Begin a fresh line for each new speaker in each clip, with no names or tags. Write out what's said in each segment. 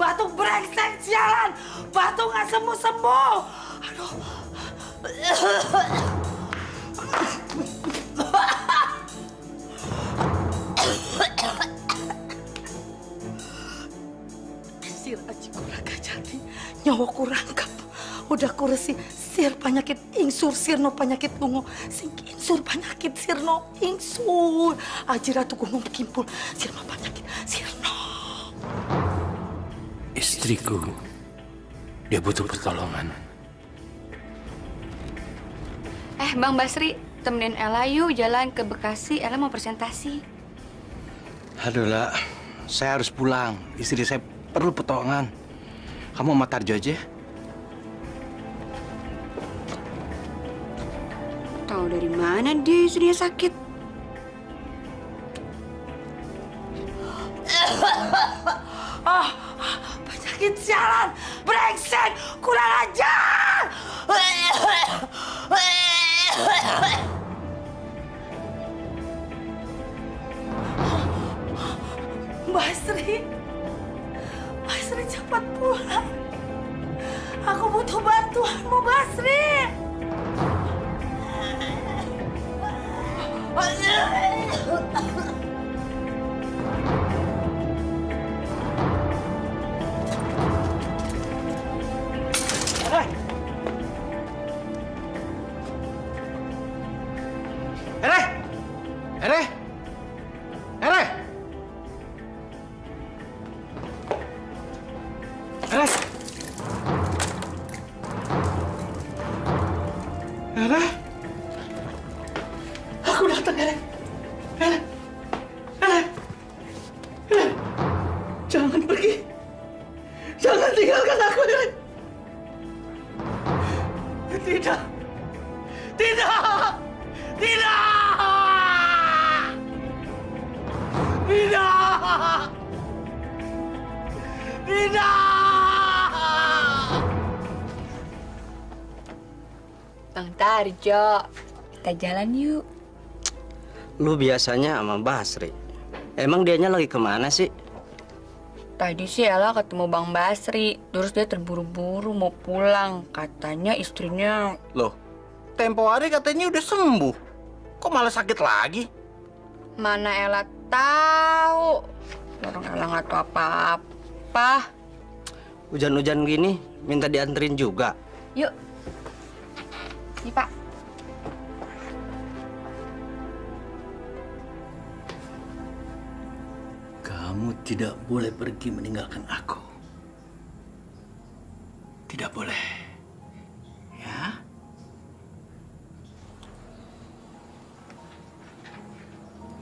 Batu brengsek sialan. Batu nggak sembuh-sembuh. Aduh. Sir aji kuraga jati. Nyawa kurangkap. Udah kuresi sir penyakit ingsur sirno penyakit ungu. Sing insur penyakit sirno ingsur. Aji ratu gunung kimpul sirno penyakit sirno.
Istriku, dia butuh pertolongan.
Bang Basri, temenin Ella yuk jalan ke Bekasi. Ella mau presentasi.
Aduh lah, saya harus pulang. Istri saya perlu pertolongan. Kamu sama Tarjo aja.
Tahu dari mana dia istrinya sakit?
Penyakit sialan, brengsek, kurang ajar. Basri, Basri cepat pulang. Aku butuh bantuanmu, Basri. Aku datang, Ere. Jangan pergi. Jangan tinggalkan aku, Ere. Tidak. Tidak. Tidak. Tidak. Tidak.
Bang Tarjo, kita jalan yuk.
Lu biasanya sama Basri. Emang dianya lagi kemana sih?
Tadi sih Ella ketemu Bang Basri, terus dia terburu-buru mau pulang. Katanya istrinya...
Loh, tempo hari katanya udah sembuh. Kok malah sakit lagi?
Mana Ella tahu? Orang Ella nggak tahu apa-apa.
Hujan-hujan gini, minta dianterin juga.
Yuk. Nih, Pak.
Kamu tidak boleh pergi meninggalkan aku. Tidak boleh. Ya?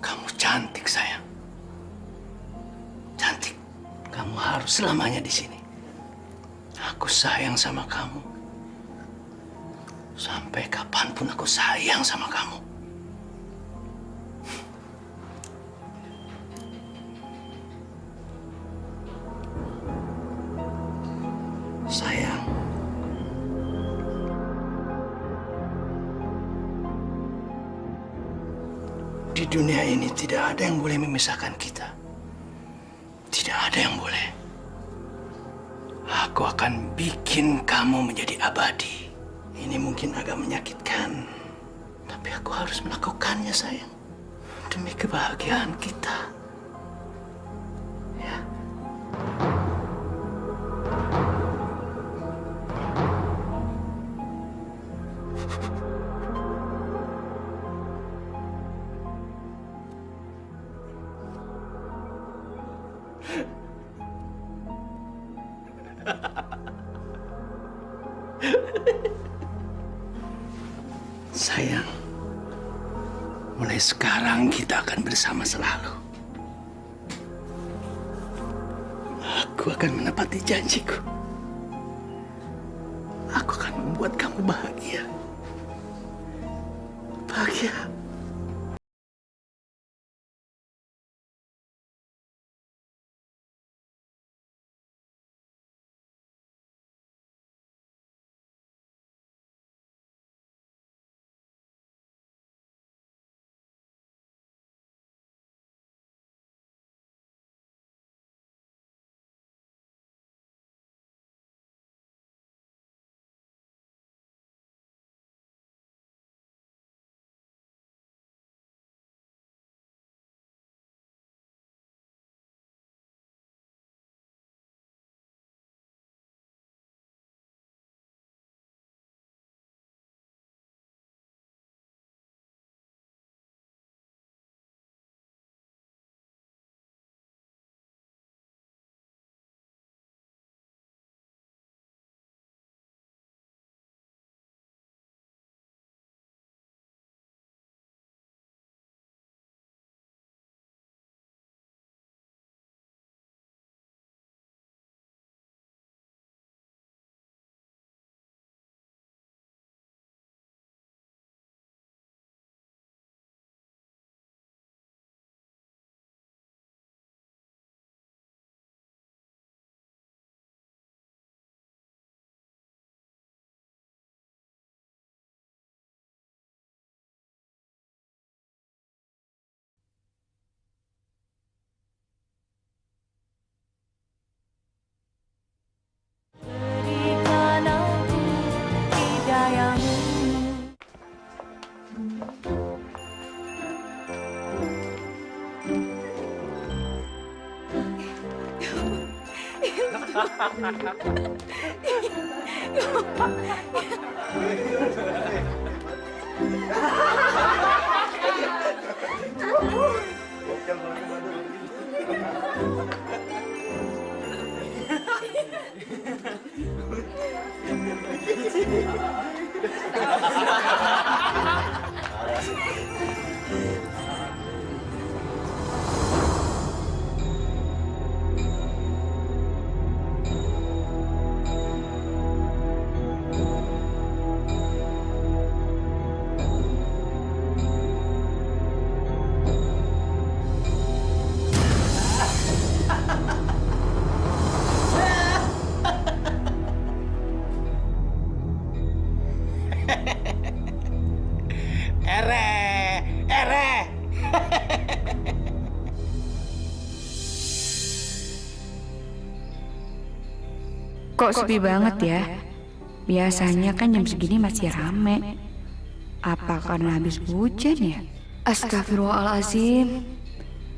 Kamu cantik, sayang. Cantik. Kamu harus selamanya di sini. Aku sayang sama kamu. Sampai kapanpun aku sayang sama kamu. Sayang. Di dunia ini tidak ada yang boleh memisahkan kita. Tidak ada yang boleh. Aku akan bikin kamu menjadi abadi. Ini mungkin agak menyakitkan, tapi aku harus melakukannya, sayang. Demi kebahagiaan kita. Ya. Sayang, mulai sekarang kita akan bersama selalu. Aku akan menepati janjiku. Aku akan membuat kamu bahagia. Bahagia.
Kok sepi banget ya? Biasanya kan jam segini masih rame. Apa karena habis hujan ya? Astagfirullahaladzim.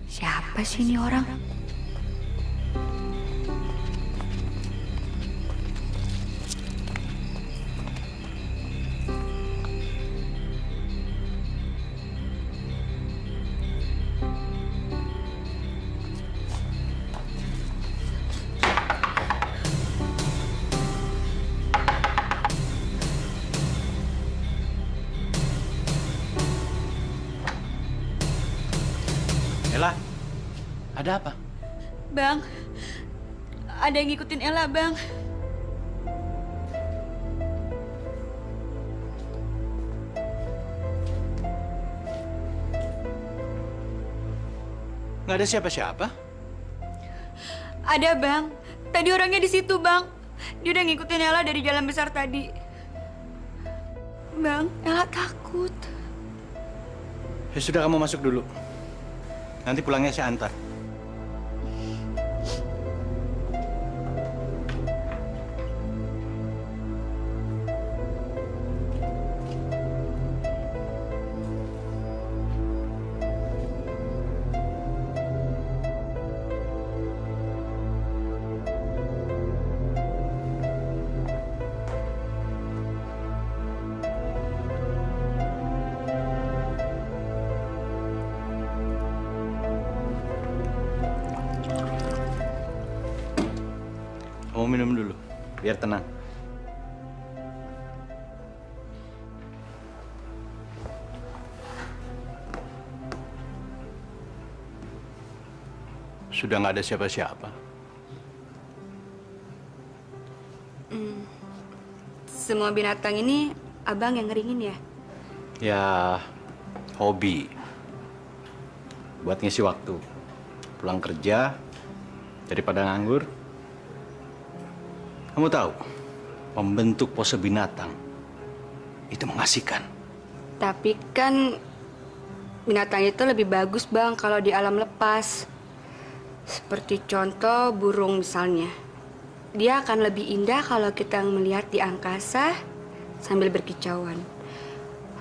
Siapa sih ini orang?
Ella, ada apa?
Bang, ada yang ngikutin Ella, Bang.
Nggak ada siapa-siapa?
Ada, Bang. Tadi orangnya di situ, Bang. Dia udah ngikutin Ella dari jalan besar tadi. Bang, Ella takut.
Ya sudah, kamu masuk dulu. Nanti pulangnya saya antar. Kamu minum dulu, biar tenang. Sudah nggak ada siapa-siapa.
Semua binatang ini abang yang ngeringin ya?
Ya, hobi. Buat ngisi waktu. Pulang kerja, daripada nganggur. Kamu tahu, membentuk pose binatang itu mengasihkan.
Tapi kan binatang itu lebih bagus, Bang, kalau di alam lepas. Seperti contoh burung misalnya. Dia akan lebih indah kalau kita melihat di angkasa sambil berkicauan.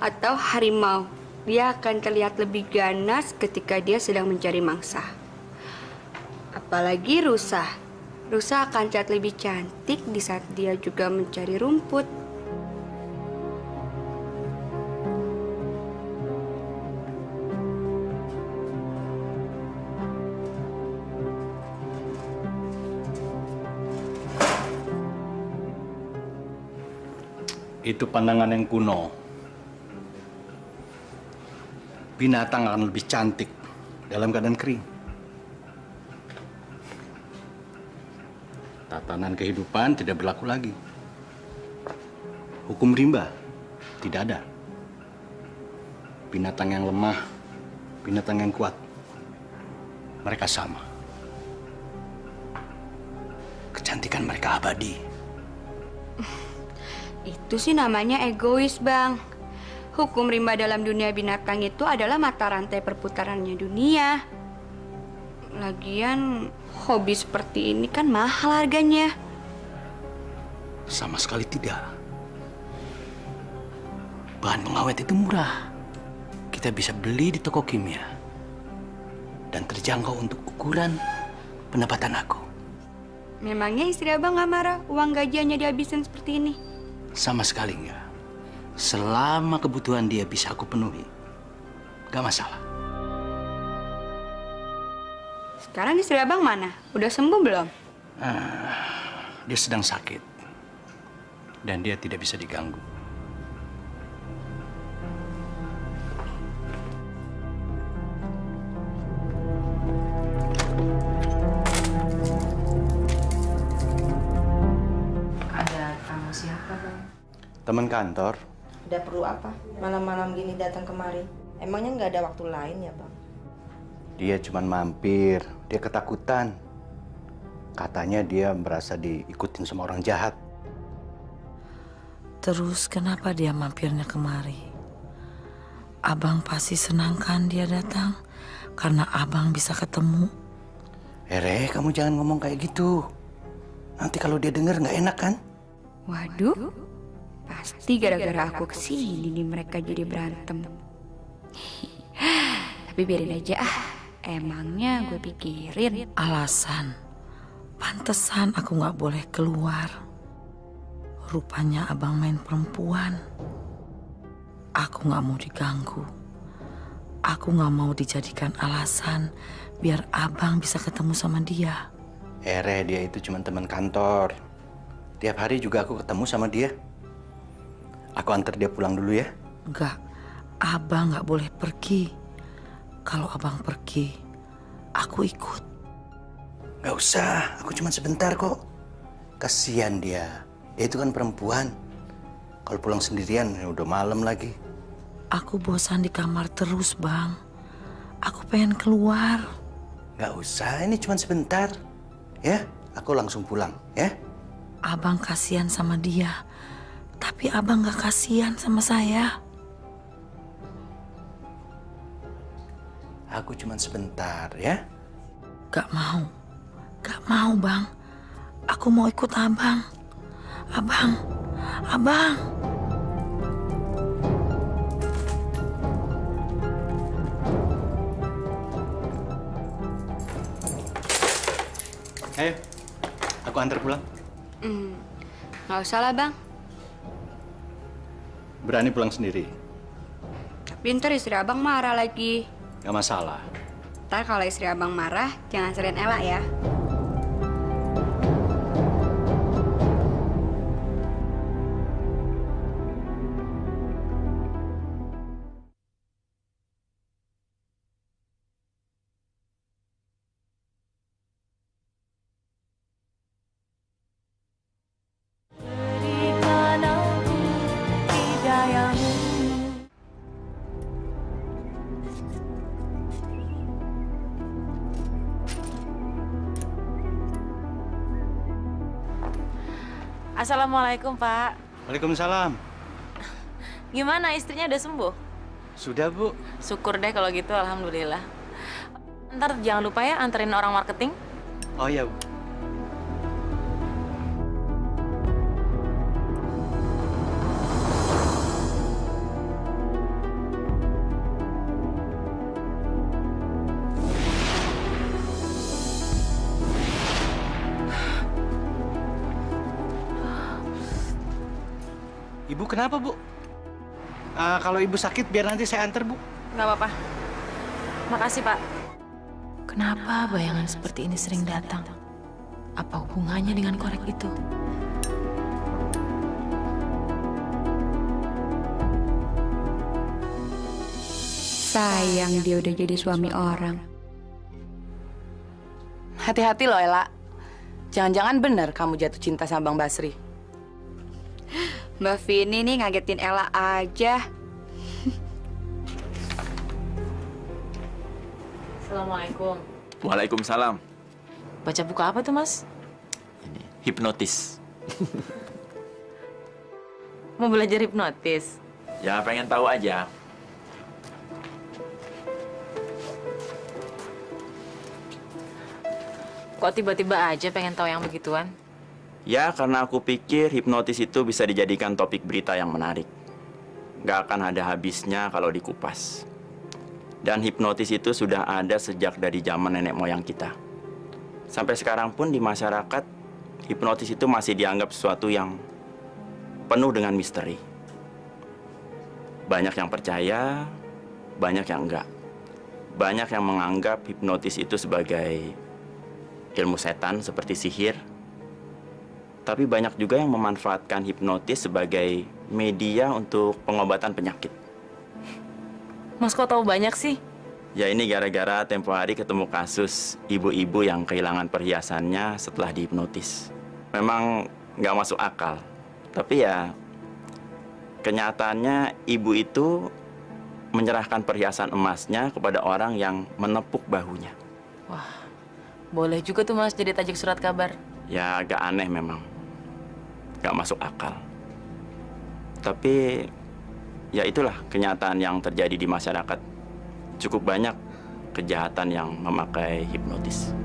Atau harimau, dia akan terlihat lebih ganas ketika dia sedang mencari mangsa. Apalagi rusa. Rusa akan terlihat lebih cantik di saat dia juga mencari rumput.
Itu pandangan yang kuno. Binatang akan lebih cantik dalam keadaan kering. Tatanan kehidupan tidak berlaku lagi. Hukum rimba tidak ada. Binatang yang lemah, binatang yang kuat, mereka sama. Kecantikan mereka abadi.
Itu sih namanya egois, Bang. Hukum rimba dalam dunia binatang itu adalah mata rantai perputarannya dunia. Lagian, hobi seperti ini kan mahal harganya.
Sama sekali tidak. Bahan pengawet itu murah. Kita bisa beli di toko kimia. Dan terjangkau untuk ukuran pendapatan aku.
Memangnya istri abang nggak marah uang gajiannya dihabisin seperti ini?
Sama sekali enggak. Selama kebutuhan dia bisa aku penuhi, gak masalah.
Sekarang istri abang mana? Udah sembuh belum?
Dia sedang sakit. Dan dia tidak bisa diganggu.
Ada tamu siapa, Bang?
Teman kantor.
Ada perlu apa? Malam-malam gini datang kemari. Emangnya nggak ada waktu lain ya, Bang?
Dia cuman mampir. Dia ketakutan. Katanya dia merasa diikutin sama orang jahat.
Terus kenapa dia mampirnya kemari? Abang pasti senang kan dia datang? Karena abang bisa ketemu.
Re, kamu jangan ngomong kayak gitu. Nanti kalau dia dengar nggak enak kan?
Waduh, pasti gara-gara aku kesini nih mereka jadi berantem. Tapi biarin aja ah, emangnya gue pikirin.
Alasan, pantesan aku nggak boleh keluar. Rupanya abang main perempuan. Aku nggak mau diganggu. Aku nggak mau dijadikan alasan biar abang bisa ketemu sama dia.
Re, dia itu cuma teman kantor. Tiap hari juga aku ketemu sama dia. Aku antar dia pulang dulu ya.
Enggak, abang nggak boleh pergi. Kalau abang pergi, aku ikut.
Gak usah, aku cuma sebentar kok. Kasihan dia. Dia itu kan perempuan. Kalau pulang sendirian, ya udah malam lagi.
Aku bosan di kamar terus, Bang. Aku pengen keluar.
Gak usah, ini cuma sebentar. Ya, aku langsung pulang, ya.
Abang kasihan sama dia. Tapi abang gak kasihan sama saya.
Aku cuma sebentar, ya.
Gak mau. Gak mau, Bang. Aku mau ikut abang. Abang.
Ayo, aku antar pulang.
Nggak usah lah bang.
Berani pulang sendiri?
Pinter istri abang marah lagi.
Gak masalah.
Ntar kalau istri abang marah, jangan sering elak ya.
Assalamualaikum, Pak.
Waalaikumsalam.
Gimana istrinya udah sembuh?
Sudah, Bu.
Syukur deh kalau gitu, alhamdulillah. Ntar jangan lupa ya anterin orang marketing.
Oh iya, Bu. Ibu kenapa, Bu? Kalau Ibu sakit, biar nanti saya antar, Bu.
Nggak apa-apa. Makasih, Pak. Kenapa bayangan seperti ini sering datang? Apa hubungannya dengan korek itu?
Sayang dia udah jadi suami orang.
Hati-hati loh, Ella. Jangan-jangan benar kamu jatuh cinta sama Bang Basri.
Mbak Vini nih ngagetin Ella aja.
Assalamualaikum.
Waalaikumsalam.
Baca buku apa tuh, Mas?
Ini hipnotis.
Mau belajar hipnotis?
Ya pengen tahu aja.
Kok tiba-tiba aja pengen tahu yang begituan?
Ya karena aku pikir hipnotis itu bisa dijadikan topik berita yang menarik. Gak akan ada habisnya kalau dikupas. Dan hipnotis itu sudah ada sejak dari zaman nenek moyang kita. Sampai sekarang pun di masyarakat hipnotis itu masih dianggap sesuatu yang penuh dengan misteri. Banyak yang percaya, banyak yang enggak. Banyak yang menganggap hipnotis itu sebagai ilmu setan seperti sihir. Tapi banyak juga yang memanfaatkan hipnotis sebagai media untuk pengobatan penyakit.
Mas kok tahu banyak sih?
Ya ini gara-gara tempo hari ketemu kasus ibu-ibu yang kehilangan perhiasannya setelah dihipnotis. Memang nggak masuk akal. Tapi ya kenyataannya ibu itu menyerahkan perhiasan emasnya kepada orang yang menepuk bahunya.
Wah, boleh juga tuh Mas jadi tajuk surat kabar.
Ya agak aneh memang. Nggak masuk akal. Tapi ya itulah kenyataan yang terjadi di masyarakat. Cukup banyak kejahatan yang memakai hipnotis.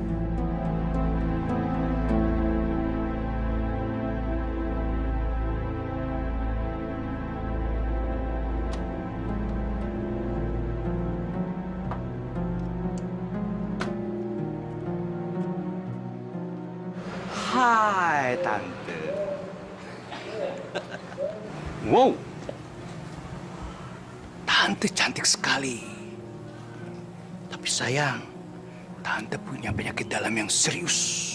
Hai, Tante. Wow. Tante cantik sekali. Tapi sayang, Tante punya penyakit dalam yang serius.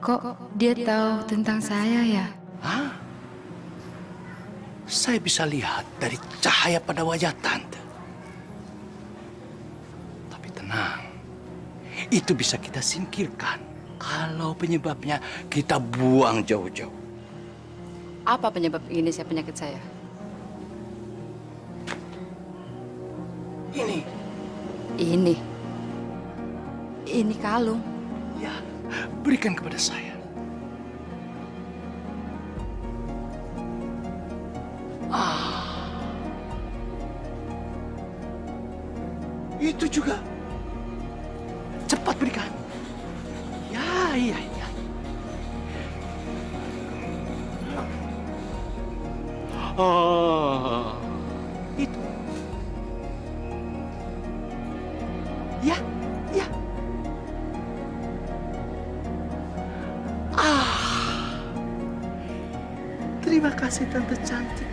Kok dia tahu tentang saya ya?
Hah? Saya bisa lihat dari cahaya pada wajah Tante. Tapi tenang, itu bisa kita singkirkan kalau penyebabnya kita buang jauh-jauh.
Apa penyebab ini penyakit saya?
Ini.
Ini kalung.
Ya, berikan kepada saya. Itu juga. Cepat berikan. Ya. Oh, itu. Ya. Terima kasih Tante cantik.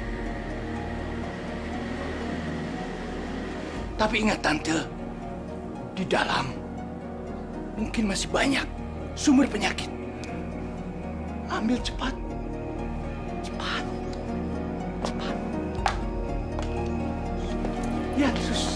Tapi ingat Tante, di dalam mungkin masih banyak sumber penyakit. Ambil cepat. Ya, terus.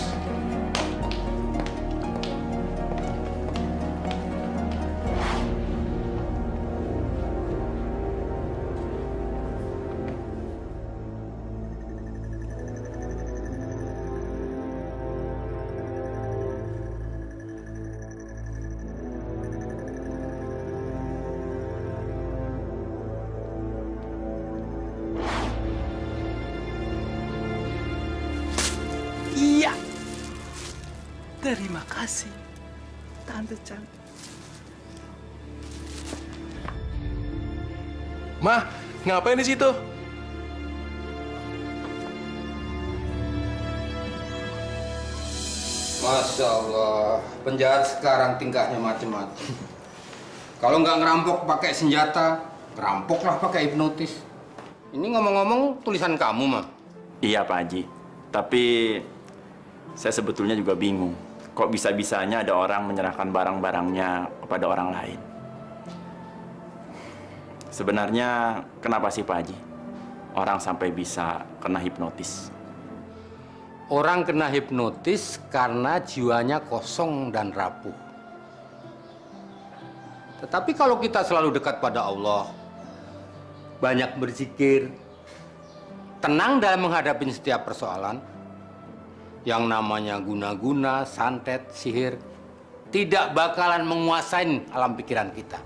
Iya. Terima kasih, Tante cantik.
Ma, ngapain di situ?
Masya Allah, penjahat sekarang tingkahnya macam-macam. Kalau nggak ngerampok pakai senjata, ngerampoklah pakai hipnotis. Ini ngomong-ngomong tulisan kamu, Ma?
Iya, Pak Haji. Tapi saya sebetulnya juga bingung. Kok bisa-bisanya ada orang menyerahkan barang-barangnya kepada orang lain? Sebenarnya kenapa sih Pak Haji? Orang sampai bisa kena hipnotis.
Orang kena hipnotis karena jiwanya kosong dan rapuh. Tetapi kalau kita selalu dekat pada Allah, banyak berzikir, tenang dalam menghadapi setiap persoalan, yang namanya guna-guna, santet, sihir, tidak bakalan menguasai alam pikiran kita.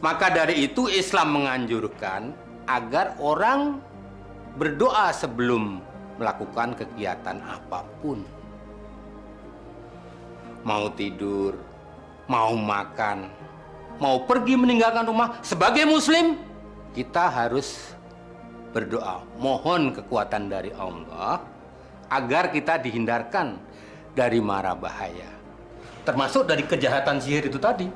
Maka dari itu Islam menganjurkan agar orang berdoa sebelum melakukan kegiatan apapun. Mau tidur, mau makan, mau pergi meninggalkan rumah, sebagai muslim kita harus berdoa, mohon kekuatan dari Allah agar kita dihindarkan dari mara bahaya, termasuk dari kejahatan sihir itu tadi.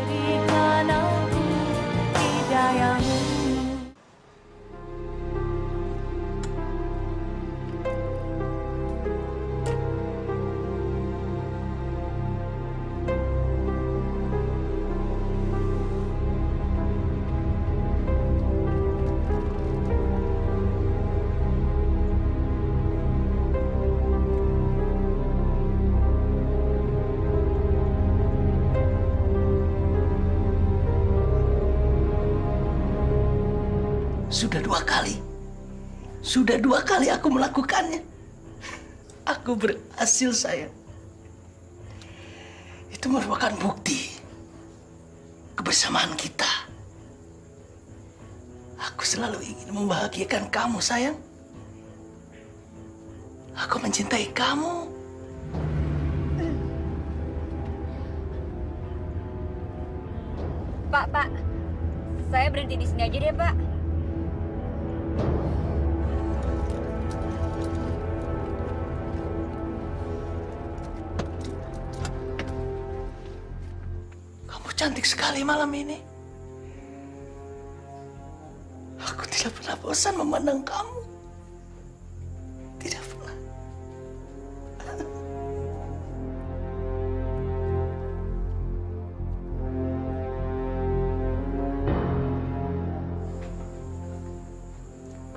Berikan aku hidayahmu.
Sudah dua kali aku melakukannya. Aku berhasil, sayang. Itu merupakan bukti kebersamaan kita. Aku selalu ingin membahagiakan kamu, sayang. Aku mencintai kamu.
Pak, saya berhenti di sini aja deh, Pak.
Kamu cantik sekali malam ini. Aku tidak pernah bosan memandang kamu. Tidak pernah.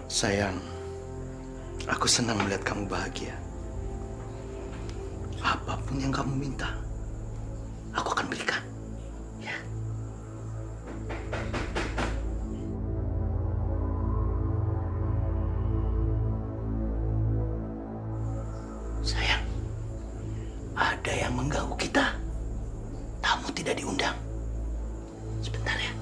Sayang, aku senang melihat kamu bahagia. Apapun yang kamu minta, aku akan berikan. Ya. Sayang, ada yang mengganggu kita. Tamu tidak diundang. Sebentar ya.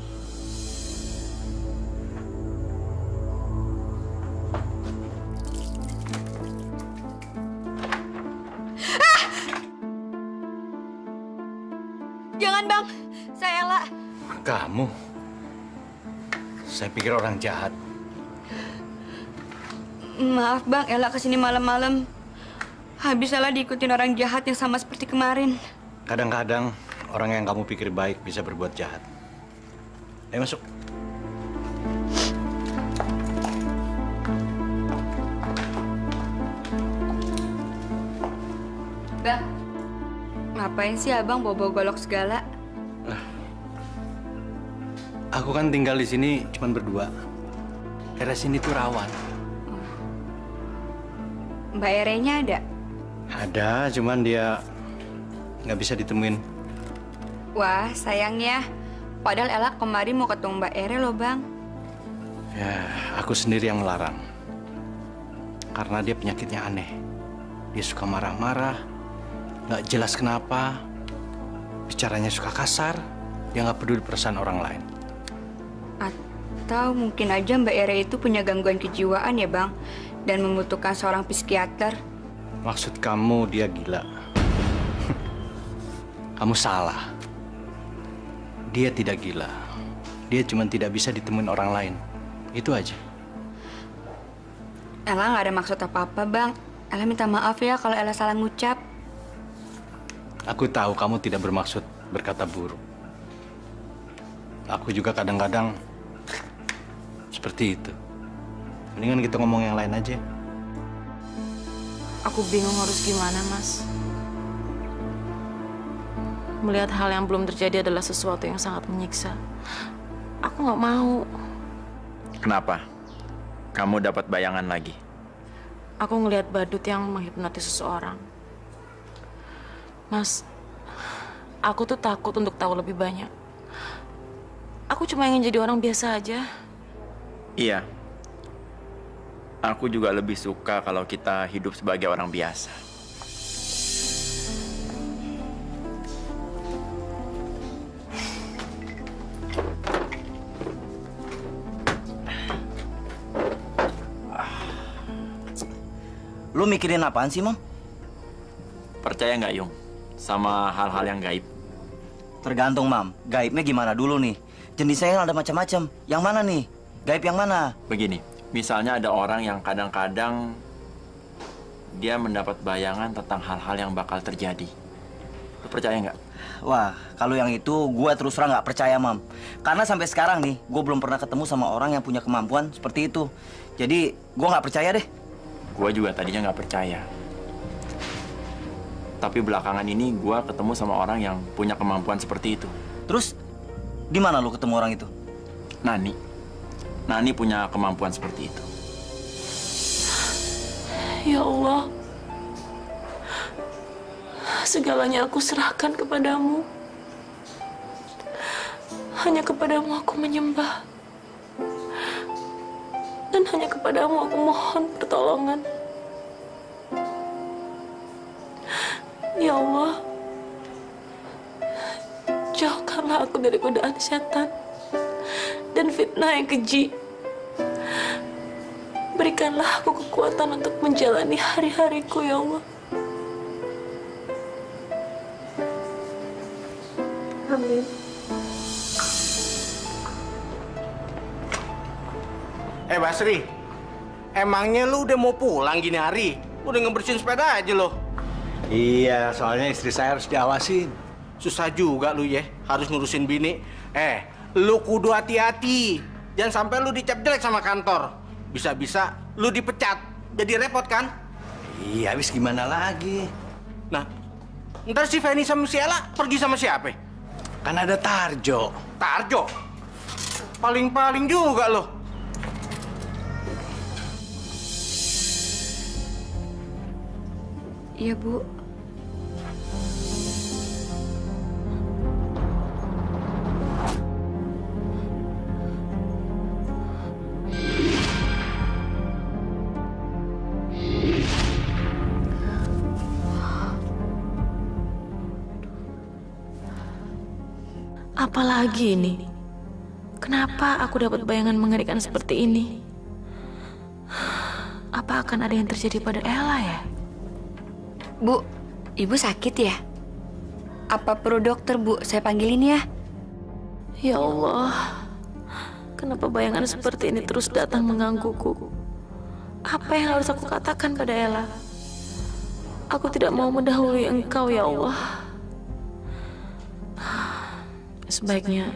Jangan, Bang. Saya Ella.
Kamu? Saya pikir orang jahat.
Maaf, Bang. Ella kesini malam-malam. Habis Ella diikutin orang jahat yang sama seperti kemarin.
Kadang-kadang orang yang kamu pikir baik bisa berbuat jahat. Ayo masuk.
Bang, ngapain sih Abang bawa-bawa golok segala?
Aku kan tinggal di sini cuma berdua. Daerah sini tuh rawan.
Mbak Erenya ada?
Ada, cuman dia nggak bisa ditemuin.
Wah, sayangnya. Padahal Ella kemarin mau ketemu Mbak Ere loh, Bang.
Ya, aku sendiri yang melarang. Karena dia penyakitnya aneh. Dia suka marah-marah, nggak jelas kenapa. Bicaranya suka kasar, dia nggak peduli perasaan orang lain.
Atau mungkin aja Mbak Ere itu punya gangguan kejiwaan ya, Bang. Dan membutuhkan seorang psikiater.
Maksud kamu dia gila? Kamu salah. Dia tidak gila. Dia cuma tidak bisa ditemuin orang lain. Itu aja.
Ella nggak ada maksud apa-apa, Bang. Ella minta maaf ya kalau Ella salah ngucap.
Aku tahu kamu tidak bermaksud berkata buruk. Aku juga kadang-kadang seperti itu. Mendingan kita ngomong yang lain aja.
Aku bingung harus gimana, Mas. Melihat hal yang belum terjadi adalah sesuatu yang sangat menyiksa. Aku nggak mau.
Kenapa? Kamu dapat bayangan lagi?
Aku ngelihat badut yang menghipnotis seseorang. Mas, aku tuh takut untuk tahu lebih banyak. Aku cuma ingin jadi orang biasa aja.
Iya. Aku juga lebih suka kalau kita hidup sebagai orang biasa.
Lo
Lu mikirin apaan sih, Mam?
Percaya nggak, Yung? Sama hal-hal yang gaib?
Tergantung, Mam. Gaibnya gimana dulu nih? Jenisnya ada macam-macam. Yang mana nih? Gaib yang mana?
Begini, misalnya ada orang yang kadang-kadang dia mendapat bayangan tentang hal-hal yang bakal terjadi. Lu percaya nggak?
Wah, kalau yang itu gue terus terang nggak percaya, Mam. Karena sampai sekarang nih, gue belum pernah ketemu sama orang yang punya kemampuan seperti itu. Jadi, gue nggak percaya deh.
Gue juga tadinya nggak percaya. Tapi belakangan ini gue ketemu sama orang yang punya kemampuan seperti itu.
Terus, di mana lu ketemu orang itu?
Nani. Nani punya kemampuan seperti itu.
Ya Allah, segalanya aku serahkan kepadamu. Hanya kepadamu aku menyembah. Dan hanya kepadamu aku mohon pertolongan. Ya Allah, jauhkanlah aku dari godaan setan dan fitnah yang keji. Berikanlah aku kekuatan untuk menjalani hari-hariku, ya Allah. Amin.
Basri, emangnya lu udah mau pulang gini hari? Udah ngebersihin sepeda aja lo.
Iya, soalnya istri saya harus diawasin.
Susah juga lu ya, harus ngurusin bini. Lu kudu hati-hati. Jangan sampai lu dicap jelek sama kantor. Bisa-bisa lu dipecat. Jadi repot kan?
Iya, habis gimana lagi?
Nah, ntar si Feni sama si Ella pergi sama siapa?
Kan ada Tarjo.
Tarjo? Paling-paling juga lo.
Iya, Bu.
Apalagi ini? Kenapa aku dapat bayangan mengerikan seperti ini? Apa akan ada yang terjadi pada Ella ya?
Bu, Ibu sakit ya? Apa perlu dokter, Bu? Saya panggilin ya.
Ya Allah, kenapa bayangan seperti ini terus datang menggangguku? Apa yang harus aku katakan pada Ella? Aku tidak mau mendahului Engkau, ya Allah. Sebaiknya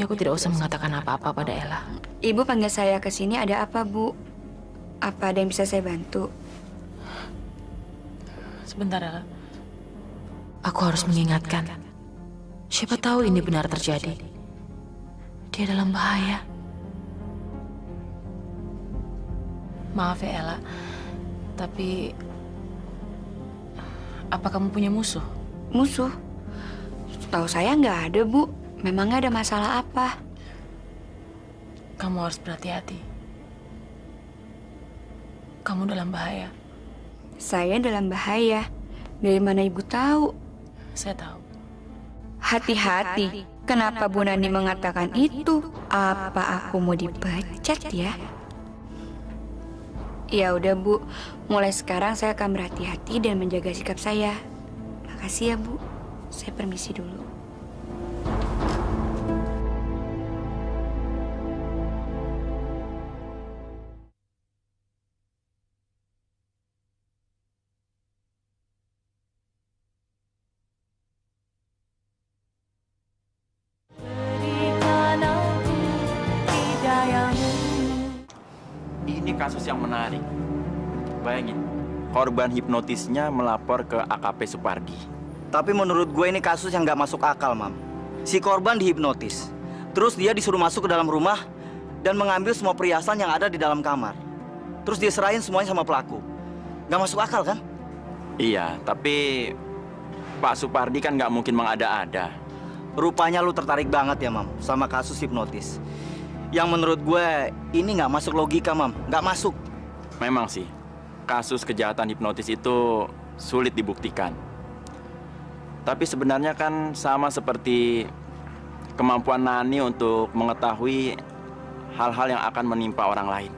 aku tidak usah mengatakan apa-apa pada Ella.
Ibu panggil saya ke sini ada apa, Bu? Apa ada yang bisa saya bantu?
Sebentar, Ella. Aku harus mengingatkan. Siapa tahu ini benar terjadi. Dia dalam bahaya. Maaf ya, Ella. Tapi apa kamu punya musuh?
Musuh? Tahu saya nggak ada, Bu. Memangnya ada masalah apa?
Kamu harus berhati-hati. Kamu dalam bahaya.
Saya dalam bahaya. Dari mana Ibu tahu?
Saya tahu.
Hati-hati. Kenapa Bu Nani mengatakan itu? Apa aku mau dipecat ya? Ya udah, Bu. Mulai sekarang saya akan berhati-hati dan menjaga sikap saya. Makasih ya, Bu. Saya permisi dulu.
Ini kasus yang menarik. Bayangin, korban hipnotisnya melapor ke AKP Supardi.
Tapi menurut gue ini kasus yang nggak masuk akal, Mam. Si korban dihipnotis. Terus dia disuruh masuk ke dalam rumah dan mengambil semua perhiasan yang ada di dalam kamar. Terus dia serahin semuanya sama pelaku. Nggak masuk akal, kan?
Iya, tapi Pak Supardi kan nggak mungkin mengada-ada.
Rupanya lu tertarik banget ya, Mam, sama kasus hipnotis. Yang menurut gue ini nggak masuk logika, Mam. Nggak masuk.
Memang sih, kasus kejahatan hipnotis itu sulit dibuktikan. Tapi sebenarnya kan sama seperti kemampuan Nani untuk mengetahui hal-hal yang akan menimpa orang lain.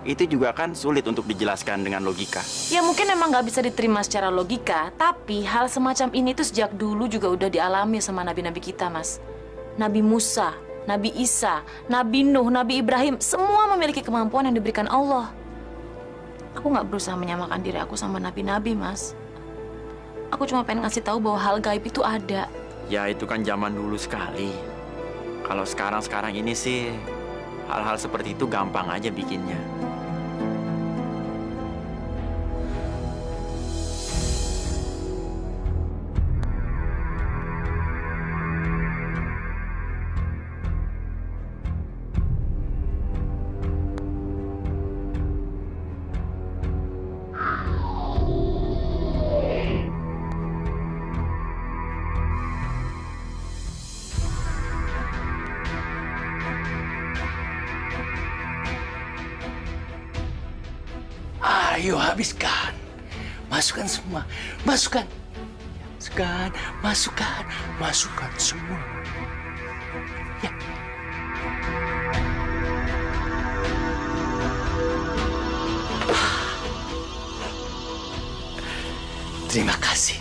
itu juga kan sulit untuk dijelaskan dengan logika.
Ya mungkin emang nggak bisa diterima secara logika, tapi hal semacam ini tuh sejak dulu juga udah dialami sama nabi-nabi kita, Mas. Nabi Musa, Nabi Isa, Nabi Nuh, Nabi Ibrahim, semua memiliki kemampuan yang diberikan Allah. Aku nggak berusaha menyamakan diri aku sama nabi-nabi, Mas. Aku cuma pengen ngasih tahu bahwa hal gaib itu ada.
Ya itu kan zaman dulu sekali. Kalau sekarang ini sih hal-hal seperti itu gampang aja bikinnya.
Ayo habiskan. Masukkan semua. Masukkan. Masukkan. Masukkan. Masukkan semua. Ya. Terima kasih.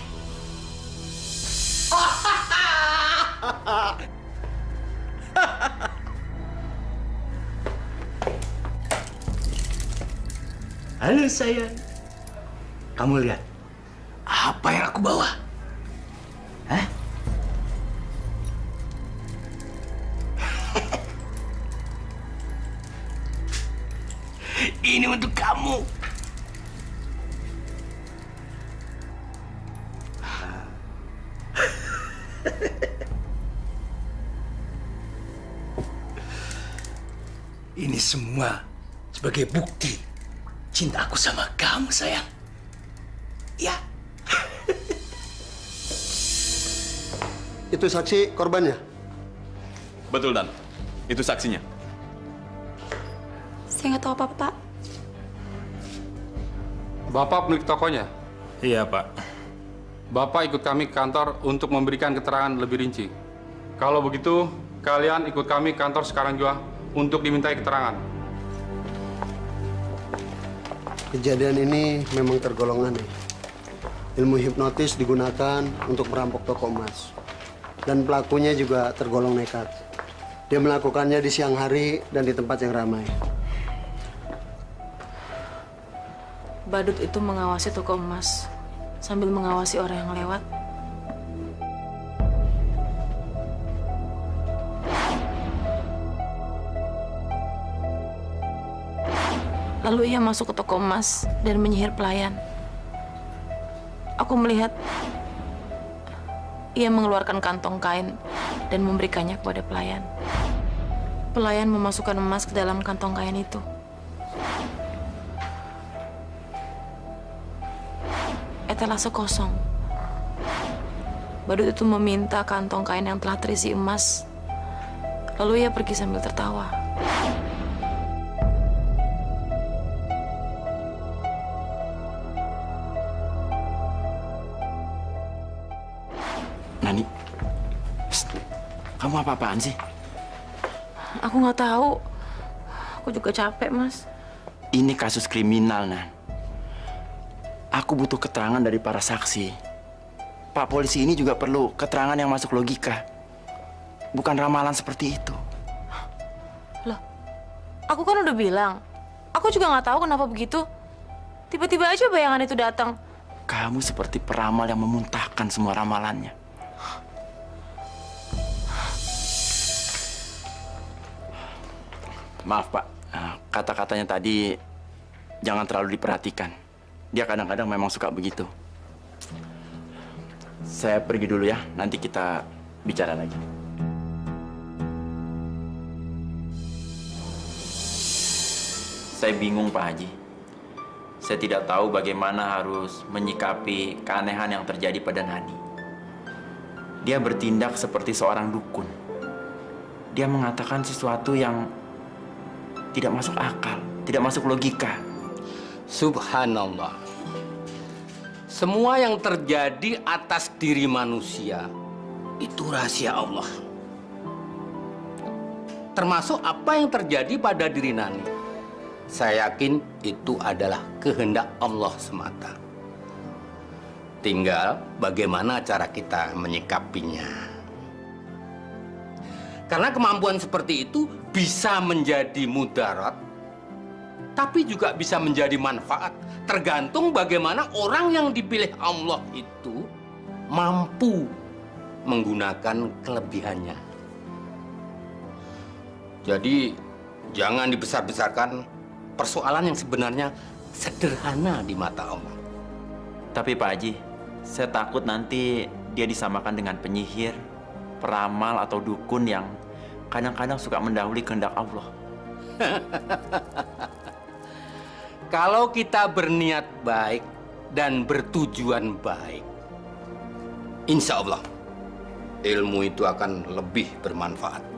Halo sayang. Kamu lihat apa yang aku bawa? Hah? Ini untuk kamu. Ini semua sebagai bukti cinta aku sama kamu, sayang. Ya.
Itu saksi korbannya?
Betul, Dan. Itu saksinya.
Saya nggak tahu apa-apa, Pak.
Bapak pemilik tokonya?
Iya, Pak.
Bapak ikut kami ke kantor untuk memberikan keterangan lebih rinci. Kalau begitu, kalian ikut kami ke kantor sekarang juga untuk dimintai keterangan.
Kejadian ini memang tergolong aneh. Ilmu hipnotis digunakan untuk merampok toko emas. Dan pelakunya juga tergolong nekat. Dia melakukannya di siang hari dan di tempat yang ramai.
Badut itu mengawasi toko emas sambil mengawasi orang yang lewat. Lalu ia masuk ke toko emas dan menyihir pelayan. Aku melihat ia mengeluarkan kantong kain dan memberikannya kepada pelayan. Pelayan memasukkan emas ke dalam kantong kain itu. Etalase kosong. Badut itu meminta kantong kain yang telah terisi emas. Lalu ia pergi sambil tertawa.
Nani, kamu apa-apaan sih?
Aku nggak tahu. Aku juga capek, Mas.
Ini kasus kriminal, Nan. Aku butuh keterangan dari para saksi. Pak polisi ini juga perlu keterangan yang masuk logika. Bukan ramalan seperti itu.
Loh, aku kan udah bilang. Aku juga nggak tahu kenapa begitu. Tiba-tiba aja bayangan itu datang.
Kamu seperti peramal yang memuntahkan semua ramalannya. Maaf, Pak. Kata-katanya tadi jangan terlalu diperhatikan. Dia kadang-kadang memang suka begitu. Saya pergi dulu ya, nanti kita bicara lagi. Saya bingung, Pak Haji. Saya tidak tahu bagaimana harus menyikapi keanehan yang terjadi pada Nani. Dia bertindak seperti seorang dukun. Dia mengatakan sesuatu yang tidak masuk akal, tidak masuk logika.
Subhanallah. Semua yang terjadi atas diri manusia itu rahasia Allah. Termasuk apa yang terjadi pada diri Nani. Saya yakin itu adalah kehendak Allah semata. Tinggal bagaimana cara kita menyikapinya. Karena kemampuan seperti itu bisa menjadi mudarat, tapi juga bisa menjadi manfaat. Tergantung bagaimana orang yang dipilih Allah itu mampu menggunakan kelebihannya. Jadi jangan dibesar-besarkan persoalan yang sebenarnya sederhana di mata Allah.
Tapi Pak Haji, saya takut nanti dia disamakan dengan penyihir, peramal atau dukun yang kadang-kadang suka mendahului kehendak Allah.
Kalau kita berniat baik dan bertujuan baik, insya Allah ilmu itu akan lebih bermanfaat.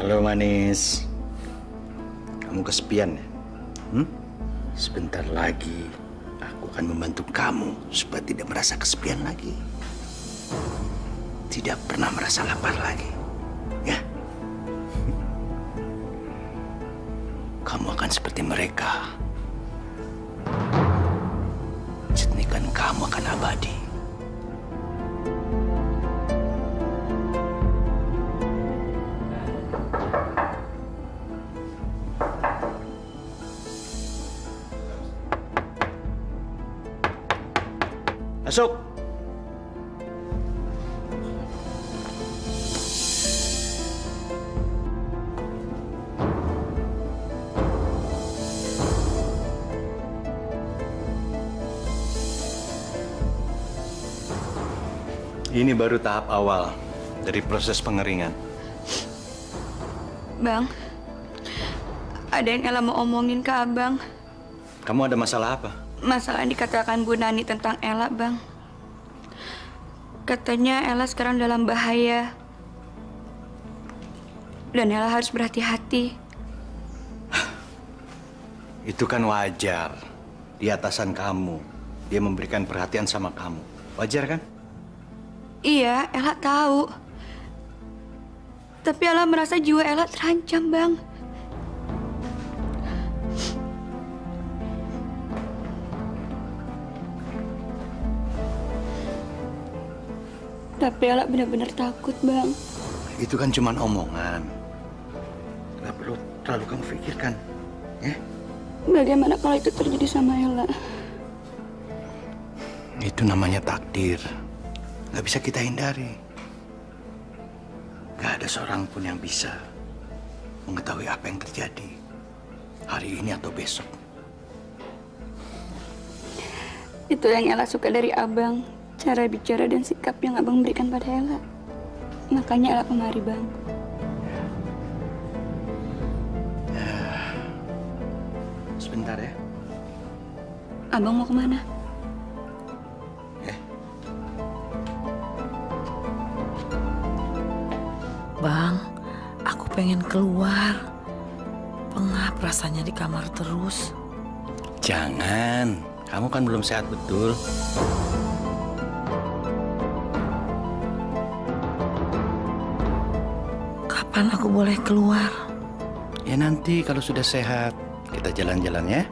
Halo manis, kamu kesepian ya? Sebentar lagi aku akan membantu kamu supaya tidak merasa kesepian lagi. Tidak pernah merasa lapar lagi, ya? Kamu akan seperti mereka. Jernikan kamu akan abadi. Masuk. Ini baru tahap awal dari proses pengeringan.
Bang, ada yang Ella mau omongin ke Abang.
Kamu ada masalah apa?
Masalah yang dikatakan Bu Nani tentang Ella, Bang. Katanya Ella sekarang dalam bahaya. Dan Ella harus berhati-hati.
Itu kan wajar. Di atasan kamu. Dia memberikan perhatian sama kamu. Wajar kan?
Iya, Ella tahu. Tapi Ella merasa jiwa Ella terancam, Bang. Tapi Ella benar-benar takut, Bang.
Itu kan cuma omongan. Nggak perlu terlalu kamu pikirkan, ya?
Bagaimana kalau itu terjadi sama Ella?
Itu namanya takdir. Nggak bisa kita hindari. Nggak ada seorang pun yang bisa mengetahui apa yang terjadi hari ini atau besok.
Itu yang Ella suka dari Abang. Cara bicara dan sikap yang Abang berikan pada Ella. Makanya Ella kemari, Bang.
Sebentar ya.
Abang mau kemana?
Bang, aku pengen keluar. Pengap rasanya di kamar terus.
Jangan, kamu kan belum sehat betul.
Kapan aku boleh keluar?
Ya nanti kalau sudah sehat, kita jalan-jalan ya.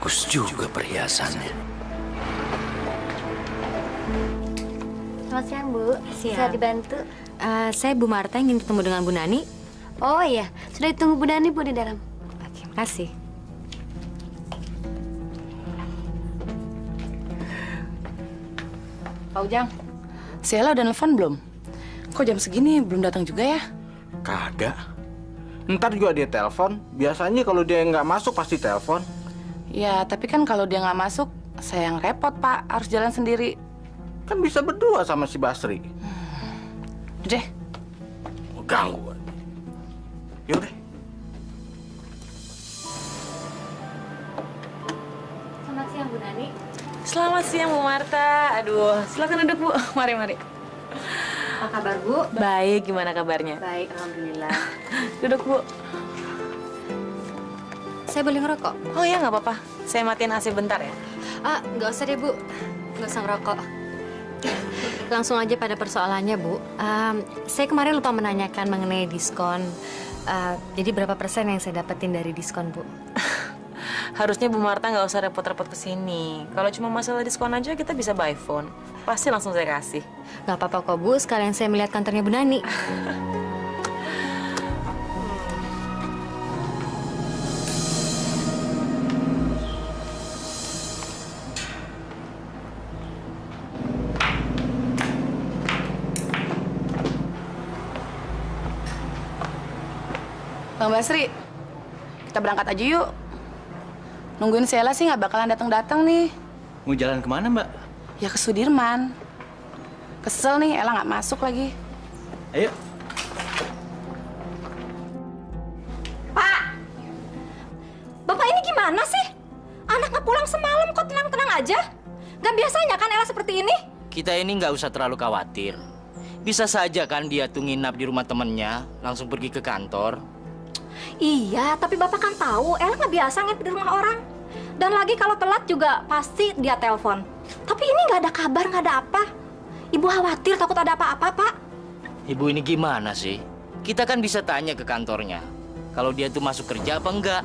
Bagus juga perhiasannya.
Selamat siang, Bu. Bisa dibantu? Saya Bu Marta ingin ketemu dengan Bu Nani. Oh iya, sudah ditunggu Bu Nani, Bu, di dalam. Oke, makasih.
Pak Ujang, si Ella udah nelfon belum? Kok jam segini belum datang juga ya?
Kagak. Ntar juga dia telepon. Biasanya kalau dia nggak masuk pasti telepon.
Ya, tapi kan kalau dia nggak masuk, saya yang repot, Pak. Harus jalan sendiri.
Kan bisa berdua sama si Basri.
Udah deh.
Ganggu. Yaudah.
Selamat siang, Bu Nani.
Selamat siang, Bu Marta. Aduh, silakan duduk, Bu. Mari, mari.
Apa kabar, Bu?
Baik, gimana kabarnya?
Baik, alhamdulillah.
Duduk, Bu.
Saya boleh ngerokok?
Oh ya, nggak apa-apa. Saya matiin AC bentar ya.
Nggak usah deh, Bu. Nggak usah ngerokok. Langsung aja pada persoalannya, Bu. Saya kemarin lupa menanyakan mengenai diskon. Jadi berapa persen yang saya dapetin dari diskon, Bu?
Harusnya Bu Marta nggak usah repot-repot kesini. Kalau cuma masalah diskon aja kita bisa by phone. Pasti langsung saya kasih.
Nggak apa-apa kok, Bu. Sekalian saya melihat kantornya Bu Nani.
Bang Basri, kita berangkat aja yuk. Nungguin si Ella sih nggak bakalan datang-datang nih.
Mau jalan kemana, Mbak?
Ya ke Sudirman. Kesel nih, Ella nggak masuk lagi.
Ayo.
Pak! Bapak ini gimana sih? Anak nggak pulang semalam kok tenang-tenang aja? Gak biasanya kan Ella seperti ini?
Kita ini nggak usah terlalu khawatir. Bisa saja kan dia tuh nginap di rumah temennya, langsung pergi ke kantor.
Iya, tapi Bapak kan tahu Ella nggak biasa nginep di rumah orang. Dan lagi kalau telat juga pasti dia telepon. Tapi ini nggak ada kabar, nggak ada apa. Ibu khawatir takut ada apa-apa, Pak.
Ibu ini gimana sih? Kita kan bisa tanya ke kantornya. Kalau dia tuh masuk kerja apa enggak.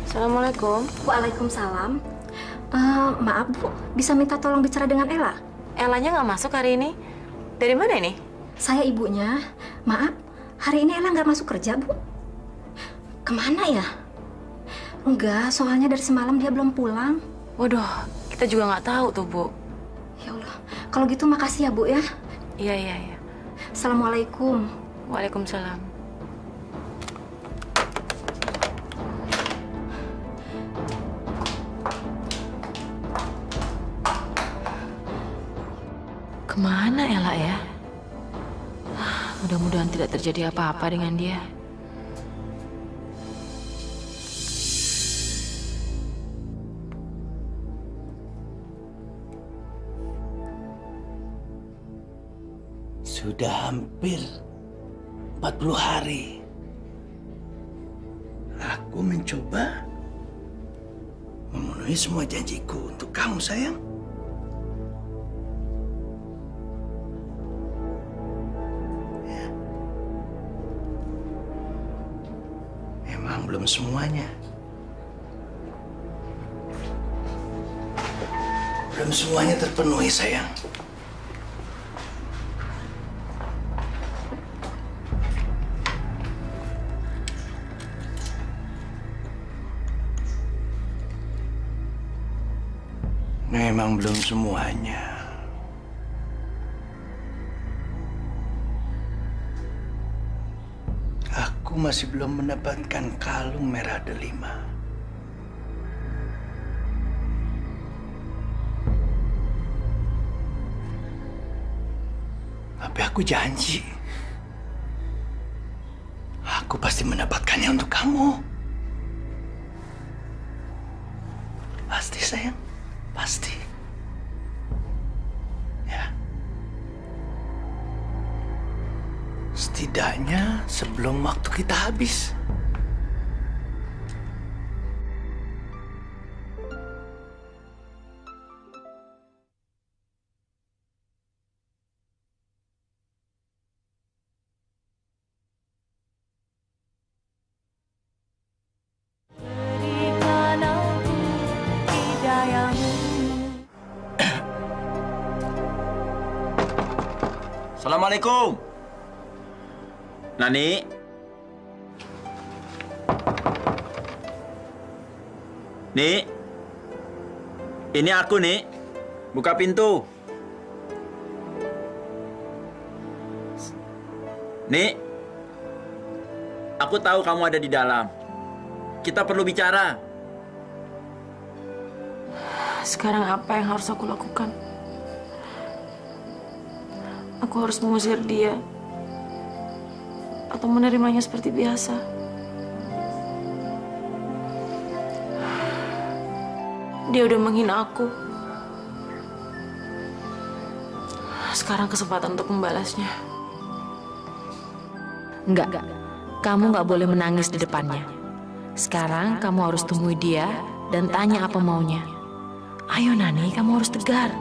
Assalamualaikum.
Waalaikumsalam. Maaf, Bu. Bisa minta tolong bicara dengan Ella?
Ellanya nggak masuk hari ini. Dari mana ini?
Saya ibunya. Maaf, hari ini Ella nggak masuk kerja, Bu. Kemana ya? Enggak, soalnya dari semalam dia belum pulang.
Waduh, kita juga nggak tahu tuh, Bu.
Ya Allah, kalau gitu makasih ya, Bu ya.
Iya, iya, iya.
Assalamualaikum.
Waalaikumsalam. Kemana Ella ya? Mudah-mudahan tidak terjadi apa-apa dengan dia.
Sudah hampir 40 hari. Aku mencoba memenuhi semua janjiku untuk kamu, sayang. Memang belum semuanya. Belum semuanya terpenuhi, sayang. Memang belum semuanya. Aku masih belum mendapatkan kalung merah delima. Tapi aku janji, aku pasti mendapatkannya untuk kamu. Pasti, sayang. Pasti. Ya. Setidaknya sebelum waktu kita habis.
Assalamualaikum. Nani? Nih, ini aku, nih. Buka pintu. Nih, aku tahu kamu ada di dalam. Kita perlu bicara.
Sekarang apa yang harus aku lakukan? Aku harus mengusir dia atau menerimanya seperti biasa? Dia udah menghina aku. Sekarang kesempatan untuk membalasnya.
Enggak, kamu nggak boleh menangis di depannya. Sekarang kamu harus temui dia dan tanya apa maunya. Ayo Nani, kamu harus tegar.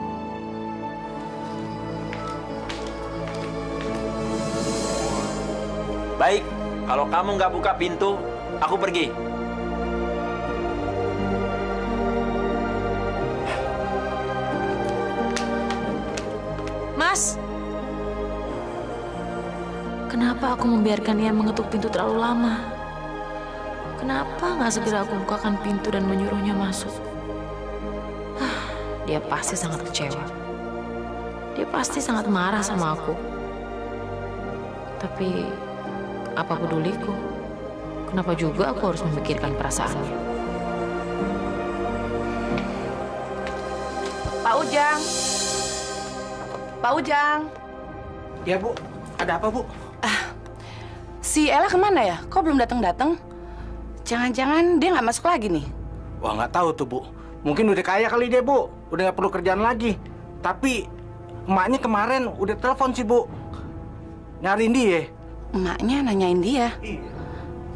Baik, kalau kamu nggak buka pintu, aku pergi.
Mas, kenapa aku membiarkan dia mengetuk pintu terlalu lama? Kenapa nggak segera aku bukakan pintu dan menyuruhnya masuk? Dia pasti sangat kecewa. Dia pasti sangat marah sama aku. Tapi apa peduliku? Kenapa juga aku harus memikirkan perasaannya?
Pak Ujang. Pak Ujang.
Ya, Bu. Ada apa, Bu?
Si Ella kemana ya? Kok belum datang-datang? Jangan-jangan dia nggak masuk lagi nih?
Wah, nggak tahu tuh, Bu. Mungkin udah kaya kali dia, Bu. Udah nggak perlu kerjaan lagi. Tapi emaknya kemarin udah telepon sih, Bu. Nyariin dia.
Emaknya nanyain dia?
Iya.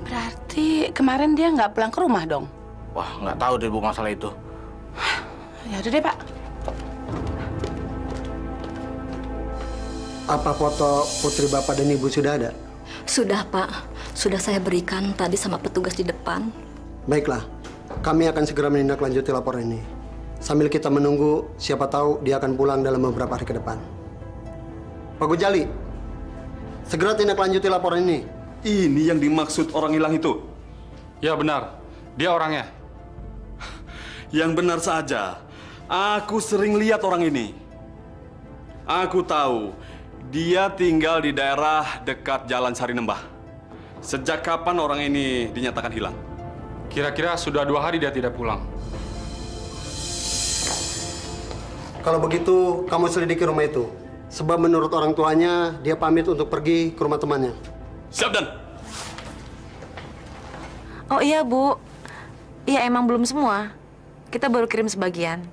Berarti kemarin dia nggak pulang ke rumah dong?
Wah, nggak tahu deh, Bu, masalah itu.
Ya udah deh, Pak.
Apa foto putri Bapak dan Ibu sudah ada?
Sudah, Pak. Sudah saya berikan tadi sama petugas di depan.
Baiklah, kami akan segera menindaklanjuti laporan ini. Sambil kita menunggu, siapa tahu dia akan pulang dalam beberapa hari ke depan. Pak Gujali, segera tindaklanjuti laporan ini.
Ini yang dimaksud orang hilang itu?
Ya benar, dia orangnya.
Yang benar saja. Aku sering lihat orang ini. Aku tahu dia tinggal di daerah dekat Jalan Sarinembah. Sejak kapan orang ini dinyatakan hilang?
Kira-kira sudah 2 hari dia tidak pulang.
Kalau begitu, kamu selidiki rumah itu. Sebab menurut orang tuanya, dia pamit untuk pergi ke rumah temannya.
Siap, Dan.
Oh iya, Bu. Iya, emang belum semua. Kita baru kirim sebagian.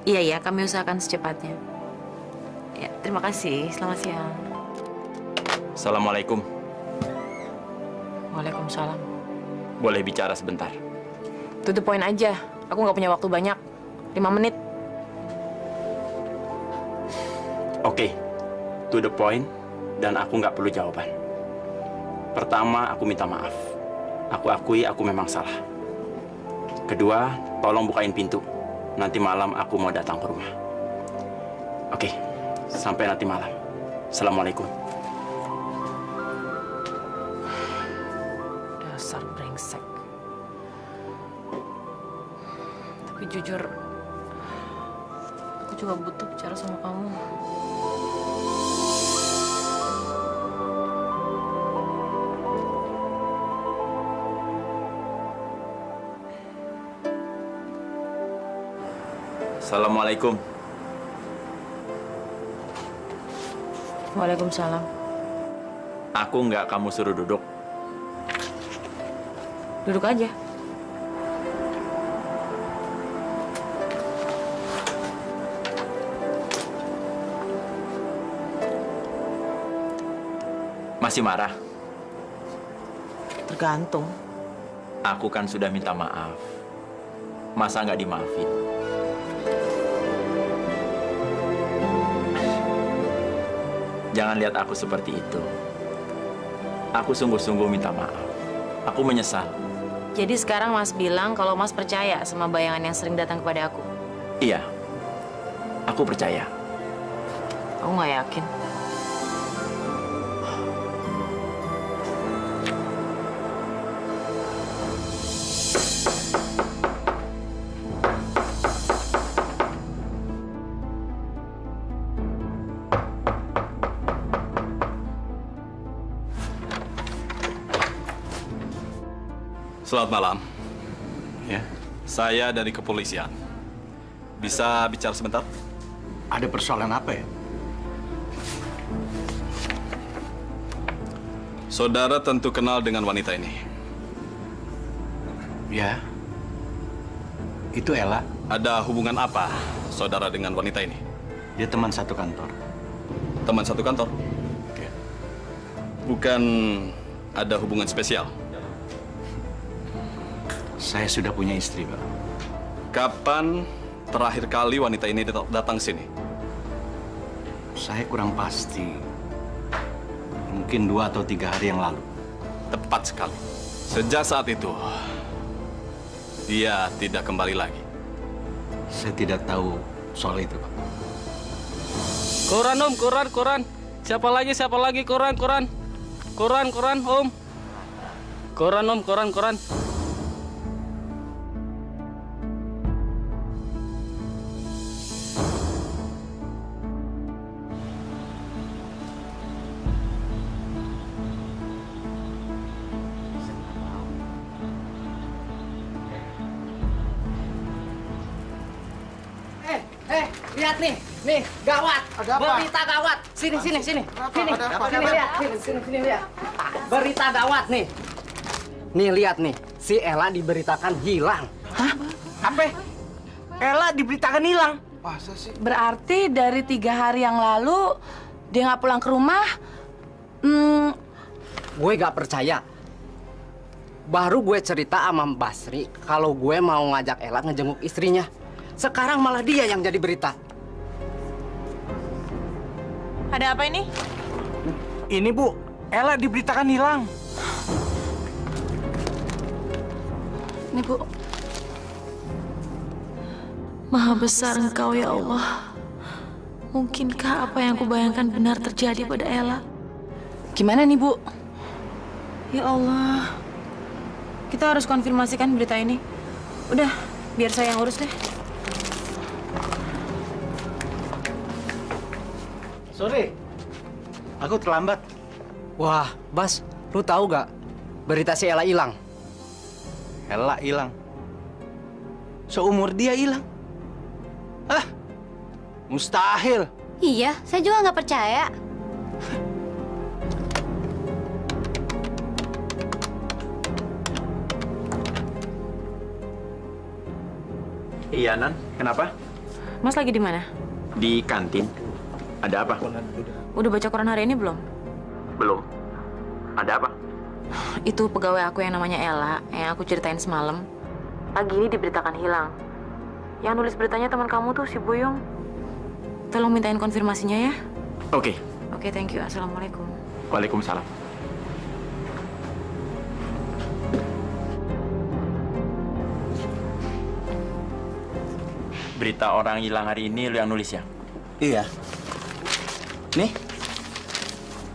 Iya, kami usahakan secepatnya. Ya, terima kasih. Selamat siang.
Assalamualaikum.
Waalaikumsalam.
Boleh bicara sebentar?
To the point aja. Aku nggak punya waktu banyak. 5 menit.
Oke, to the point, dan aku nggak perlu jawaban. Pertama, aku minta maaf. Aku akui aku memang salah. Kedua, tolong bukain pintu. Nanti malam aku mau datang ke rumah. Oke, sampai nanti malam. Assalamualaikum.
Dasar brengsek. Tapi jujur, aku juga butuh bicara sama kamu.
Assalamualaikum.
Waalaikumsalam.
Aku nggak kamu suruh duduk.
Duduk aja.
Masih marah?
Tergantung.
Aku kan sudah minta maaf. Masa nggak dimaafin? Jangan lihat aku seperti itu. Aku sungguh-sungguh minta maaf. Aku menyesal.
Jadi sekarang Mas bilang kalau Mas percaya sama bayangan yang sering datang kepada aku.
Iya, aku percaya.
Aku nggak yakin.
Selamat malam.
Ya.
Saya dari kepolisian. Bisa bicara sebentar?
Ada persoalan apa ya?
Saudara tentu kenal dengan wanita ini.
Ya. Itu Ella.
Ada hubungan apa saudara dengan wanita ini?
Dia teman satu kantor.
Teman satu kantor? Oke. Bukan ada hubungan spesial?
Saya sudah punya istri, Pak.
Kapan terakhir kali wanita ini datang sini?
Saya kurang pasti. Mungkin 2 atau 3 hari yang lalu.
Tepat sekali. Sejak saat itu, dia tidak kembali lagi.
Saya tidak tahu soal itu, Pak.
Koran, Om, koran. Siapa lagi, koran. Koran, Om. Koran, Om, koran.
Lihat nih, gawat. Berita gawat. Sini. Lihat. Berita gawat nih. Nih, lihat nih. Si Ella diberitakan hilang.
Hah? Apa? Ella diberitakan hilang? Masa sih?
Berarti dari 3 hari yang lalu dia nggak pulang ke rumah. Gue nggak percaya. Baru gue cerita sama Basri kalau gue mau ngajak Ella ngejenguk istrinya. Sekarang malah dia yang jadi berita.
Ada apa ini?
Ini, Bu. Ella diberitakan hilang.
Ini, Bu.
Maha besar Engkau ya Allah. Mungkinkah apa yang kubayangkan benar terjadi pada Ella?
Gimana nih, Bu?
Ya Allah. Kita harus konfirmasikan berita ini. Udah, biar saya yang urus deh.
Sorry, aku terlambat.
Wah, Bas, lu tahu gak berita si Ella hilang?
Ella hilang. Seumur dia hilang. Mustahil.
Iya, saya juga nggak percaya.
Iya, Nan. Kenapa?
Mas lagi di mana?
Di kantin. Ada apa?
Udah baca koran hari ini belum?
Belum. Ada apa?
Itu pegawai aku yang namanya Ella, yang aku ceritain semalam. Pagi ini diberitakan hilang. Yang nulis beritanya teman kamu tuh, si Boyong. Tolong mintain konfirmasinya ya.
Oke.
Oke, thank you. Assalamualaikum.
Waalaikumsalam. Berita orang hilang hari ini lu yang nulis ya?
Iya. Nih,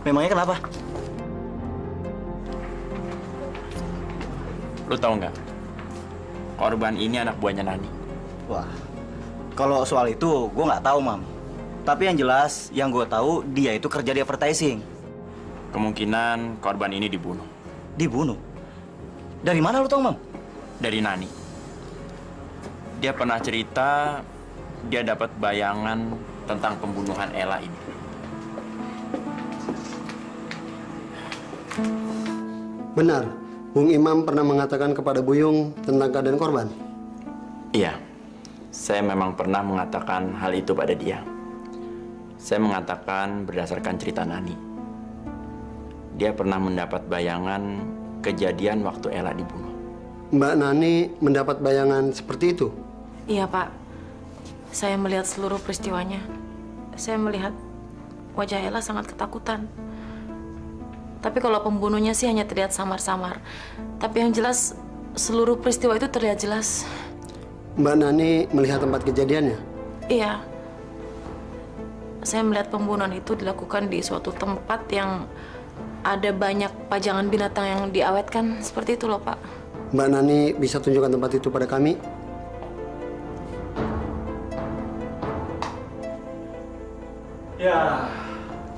memangnya kenapa?
Lu tahu nggak? Korban ini anak buahnya Nani.
Wah, kalau soal itu gue nggak tahu, Mam. Tapi yang jelas, yang gue tahu dia itu kerja di advertising.
Kemungkinan korban ini dibunuh.
Dibunuh? Dari mana lu tahu, Mam?
Dari Nani. Dia pernah cerita dia dapat bayangan tentang pembunuhan Ella ini.
Benar, Bung Imam pernah mengatakan kepada Buyung tentang keadaan korban?
Iya, saya memang pernah mengatakan hal itu pada dia. Saya mengatakan berdasarkan cerita Nani. Dia pernah mendapat bayangan kejadian waktu Ella dibunuh.
Mbak Nani mendapat bayangan seperti itu?
Iya, Pak. Saya melihat seluruh peristiwanya. Saya melihat wajah Ella sangat ketakutan. Tapi kalau pembunuhnya sih hanya terlihat samar-samar. Tapi yang jelas, seluruh peristiwa itu terlihat jelas.
Mbak Nani melihat tempat kejadiannya?
Iya. saya melihat pembunuhan itu dilakukan di suatu tempat yang ada banyak pajangan binatang yang diawetkan. Seperti itu loh, Pak.
Mbak Nani bisa tunjukkan tempat itu pada kami?
Ya,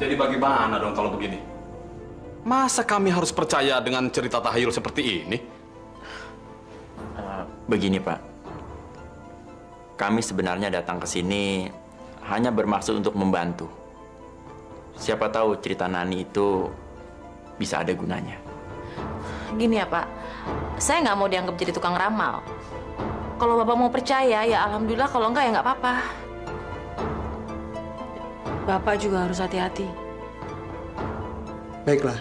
jadi bagaimana dong kalau begini? Masa kami harus percaya dengan cerita tahayul seperti ini?
Begini, Pak. Kami sebenarnya datang ke sini hanya bermaksud untuk membantu. Siapa tahu cerita Nani itu bisa ada gunanya.
Gini ya, Pak. Saya nggak mau dianggap jadi tukang ramal. Kalau Bapak mau percaya, ya alhamdulillah. Kalau enggak, ya nggak apa-apa. Bapak juga harus hati-hati.
Baiklah.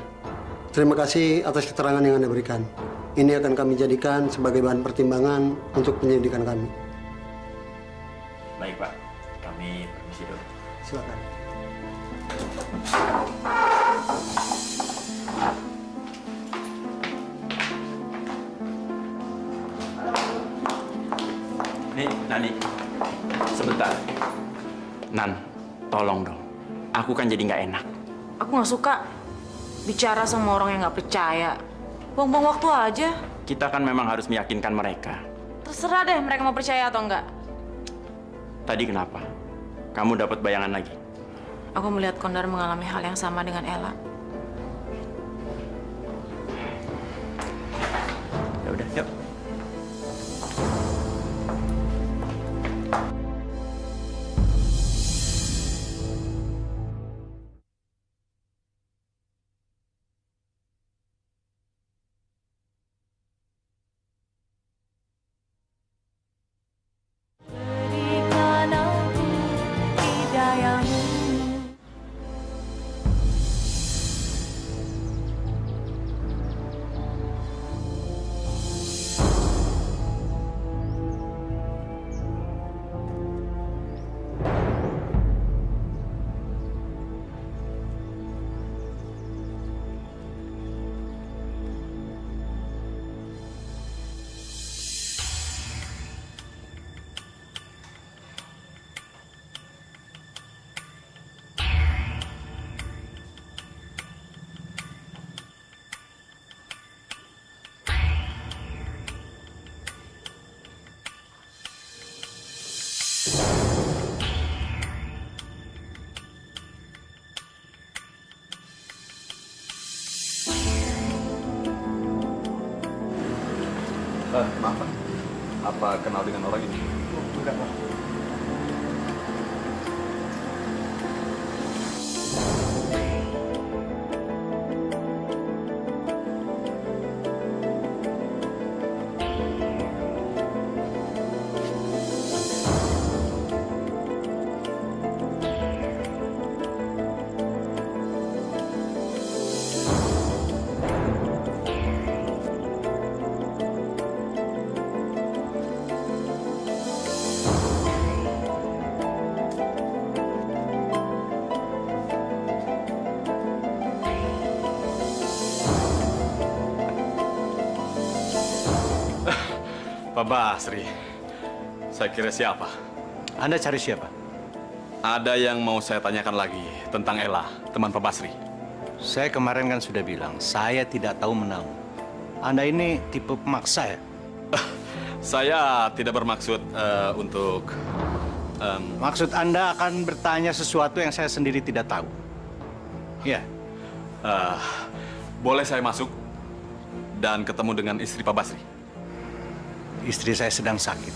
Terima kasih atas keterangan yang Anda berikan. Ini akan kami jadikan sebagai bahan pertimbangan untuk penyelidikan kami.
Baik, Pak. Kami permisi dulu.
Silakan.
Nih, Nani. Sebentar. Nan, tolong dong. Aku kan jadi nggak enak.
Aku nggak suka bicara sama orang yang nggak percaya. Buang-buang waktu aja.
Kita kan memang harus meyakinkan mereka.
Terserah deh mereka mau percaya atau enggak.
Tadi kenapa? Kamu dapat bayangan lagi?
Aku melihat Kondar mengalami hal yang sama dengan Ella.
Ya udah, yuk.
Maaf, Pak. Apa kenal dengan orang ini?
Enggak, Pak.
Pak Basri, saya kira siapa?
Anda cari siapa?
Ada yang mau saya tanyakan lagi tentang Ella, teman Pak Basri.
Saya kemarin kan sudah bilang, saya tidak tahu menau. Anda ini tipe pemaksa ya?
Saya tidak bermaksud untuk...
Maksud Anda akan bertanya sesuatu yang saya sendiri tidak tahu? Ya.
Boleh saya masuk dan ketemu dengan istri Pak Basri?
Istri saya sedang sakit.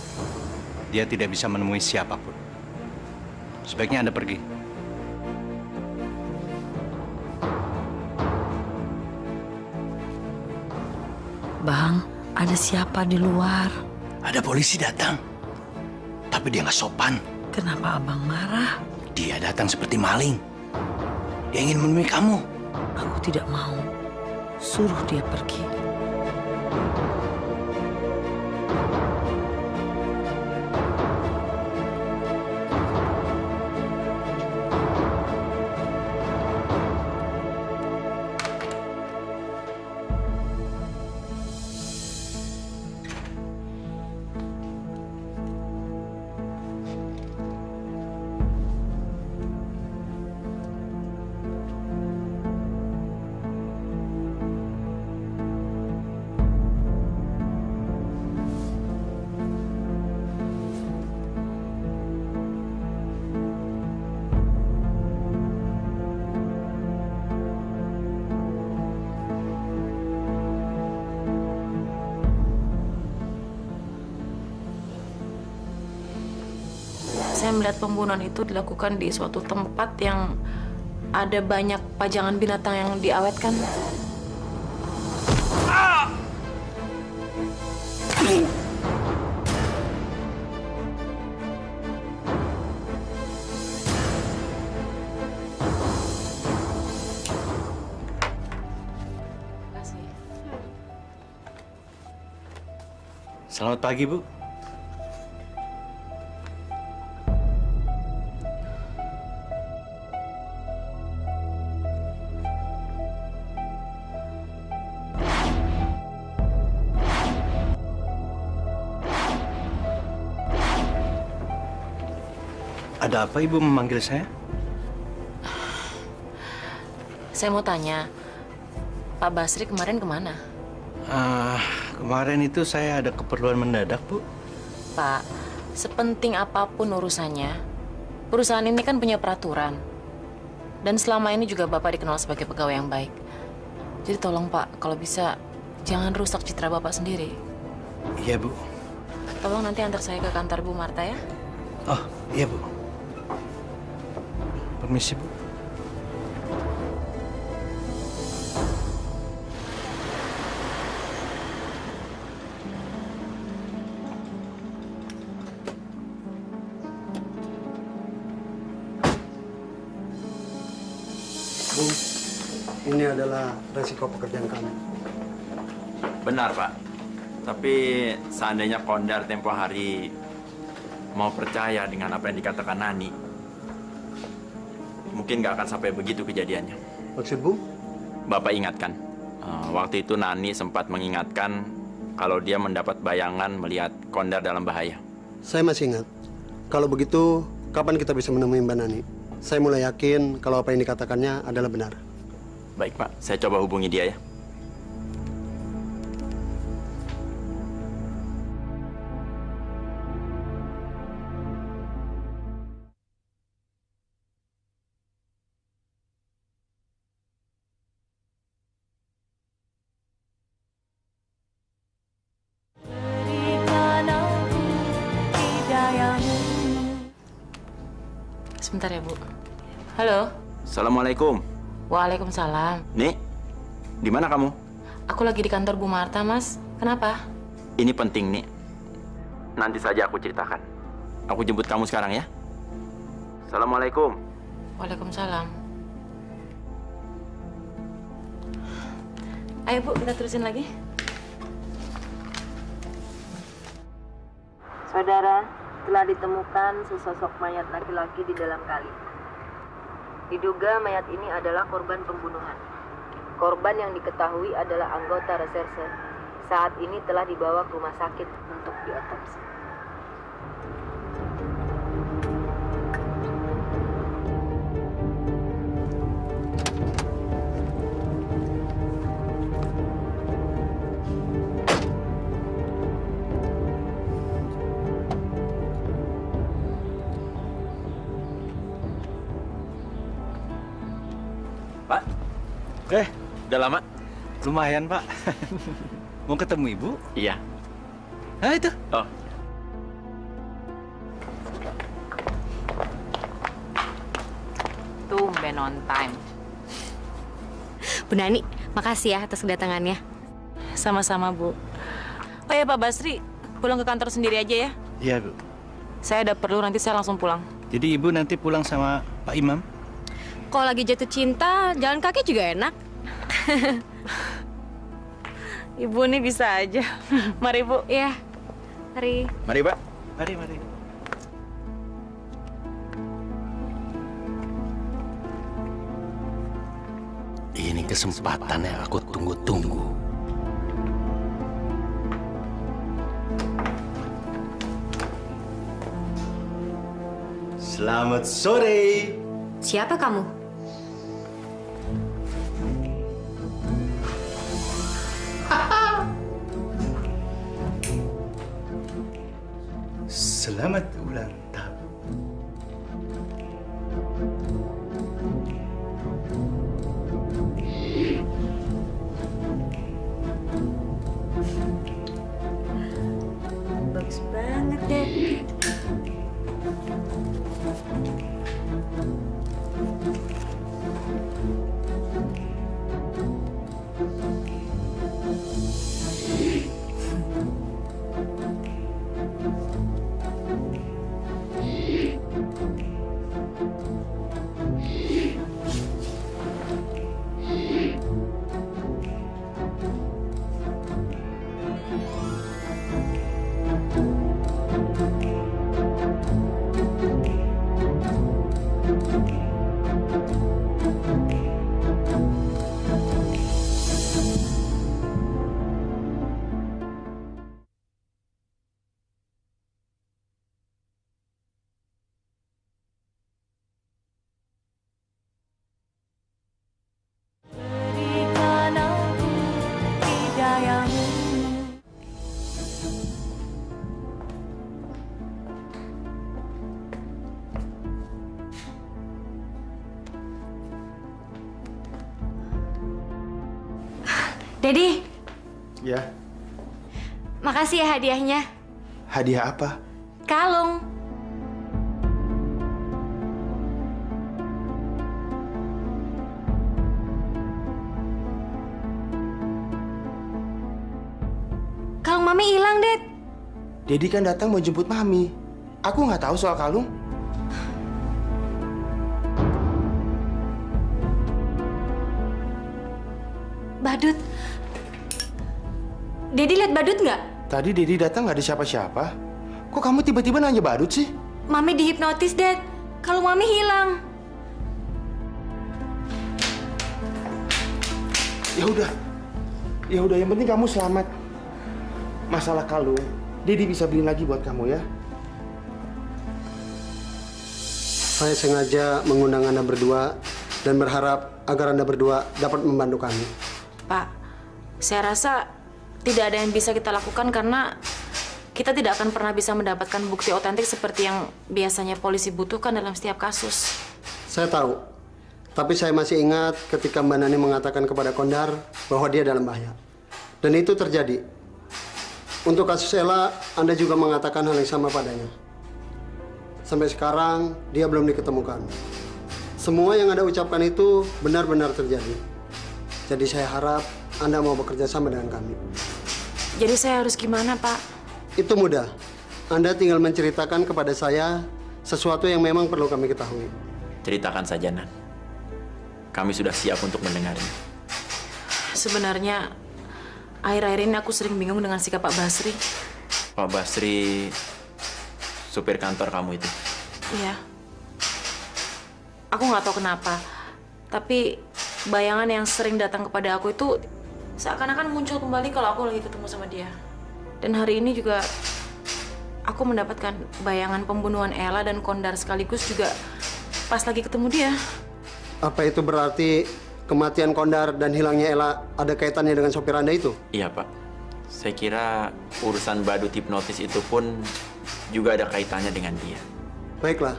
Dia tidak bisa menemui siapapun. Sebaiknya Anda pergi.
Bang, ada siapa di luar?
Ada polisi datang. Tapi dia nggak sopan.
Kenapa abang marah?
Dia datang seperti maling. Dia ingin menemui kamu.
Aku tidak mau. Suruh dia pergi.
Saya melihat pembunuhan itu dilakukan di suatu tempat yang ada banyak pajangan binatang yang diawetkan.
Selamat pagi, Bu. Ada apa Ibu memanggil saya?
Saya mau tanya, Pak Basri kemarin kemana?
Kemarin itu saya ada keperluan mendadak, Bu.
Pak, sepenting apapun urusannya, perusahaan ini kan punya peraturan. Dan selama ini juga Bapak dikenal sebagai pegawai yang baik. Jadi tolong Pak, kalau bisa jangan rusak citra Bapak sendiri.
Iya, Bu.
Tolong nanti antar saya ke kantor Bu Marta ya.
Oh, iya, Bu. Permisi, Bu.
Bu, ini adalah resiko pekerjaan kami.
Benar, Pak. Tapi seandainya Kondar tempo hari mau percaya dengan apa yang dikatakan Nani, mungkin nggak akan sampai begitu kejadiannya.
Maksud Bu?
Bapak ingatkan, waktu itu Nani sempat mengingatkan kalau dia mendapat bayangan melihat Kondar dalam bahaya.
Saya masih ingat. Kalau begitu, kapan kita bisa menemui Mbak Nani? Saya mulai yakin kalau apa yang dikatakannya adalah benar.
Baik, Pak. Saya coba hubungi dia ya.
Sebentar ya, Bu. Halo.
Assalamualaikum.
Waalaikumsalam.
Nih, di mana kamu?
Aku lagi di kantor Bu Marta, Mas. Kenapa?
Ini penting, nih. Nanti saja aku ceritakan. Aku jemput kamu sekarang ya. Assalamualaikum.
Waalaikumsalam. Ayo, Bu, kita terusin lagi. Saudara, telah ditemukan sesosok mayat laki-laki di dalam kali. Diduga mayat ini adalah korban pembunuhan. Korban yang diketahui adalah anggota reserse. Saat ini telah dibawa ke rumah sakit untuk diotopsi.
Udah lama?
Lumayan, Pak. Mau ketemu Ibu?
Iya.
Nah, itu.
Oh.
Tumben on time.
Bu Nani, makasih ya atas kedatangannya.
Sama-sama, Bu. Oh ya, Pak Basri, pulang ke kantor sendiri aja ya?
Iya, Bu.
Saya ada perlu, nanti saya langsung pulang.
Jadi Ibu nanti pulang sama Pak Imam?
Kalau lagi jatuh cinta, jalan kaki juga enak.
Ibu nih bisa aja. Mari, Bu.
Iya. Mari.
Mari, Pak.
Mari, mari. Ini kesempatan yang aku tunggu-tunggu. Selamat sore.
Siapa kamu?
Selamat ulang tahun.
Bagus banget deh.
Dedi,
Ya,
makasih ya hadiahnya.
hadiah apa?
Kalung. Kalung Mami hilang, Det.
Dedi kan datang mau jemput Mami. Aku nggak tahu soal kalung.
Badut. Dedi lihat badut nggak?
Tadi Dedi datang nggak ada siapa-siapa. Kok kamu tiba-tiba nanya badut sih?
Mami dihipnotis, Det. Kalung Mami hilang.
Ya udah, yang penting kamu selamat. Masalah kalung, Dedi bisa beliin lagi buat kamu ya.
Saya sengaja mengundang Anda berdua dan berharap agar Anda berdua dapat membantu kami.
Pak, saya rasa tidak ada yang bisa kita lakukan karena kita tidak akan pernah bisa mendapatkan bukti otentik seperti yang biasanya polisi butuhkan dalam setiap kasus.
Saya tahu, tapi saya masih ingat ketika Mbak Nani mengatakan kepada Kondar bahwa dia dalam bahaya. Dan itu terjadi. Untuk kasus Ella, Anda juga mengatakan hal yang sama padanya. Sampai sekarang, dia belum diketemukan. Semua yang Anda ucapkan itu benar-benar terjadi. Jadi saya harap Anda mau bekerja sama dengan kami.
Jadi saya harus gimana, Pak?
Itu mudah. Anda tinggal menceritakan kepada saya sesuatu yang memang perlu kami ketahui.
Ceritakan saja, Nan. Kami sudah siap untuk mendengarnya.
Sebenarnya, akhir-akhir ini aku sering bingung dengan sikap Pak Basri.
Pak Basri, supir kantor kamu itu.
Iya. Aku nggak tahu kenapa, tapi bayangan yang sering datang kepada aku itu seakan-akan muncul kembali kalau aku lagi ketemu sama dia. Dan hari ini juga aku mendapatkan bayangan pembunuhan Ella dan Kondar sekaligus juga pas lagi ketemu dia.
Apa itu berarti kematian Kondar dan hilangnya Ella ada kaitannya dengan sopir Anda itu?
Iya, Pak. Saya kira urusan badut hipnotis itu pun juga ada kaitannya dengan dia.
Baiklah,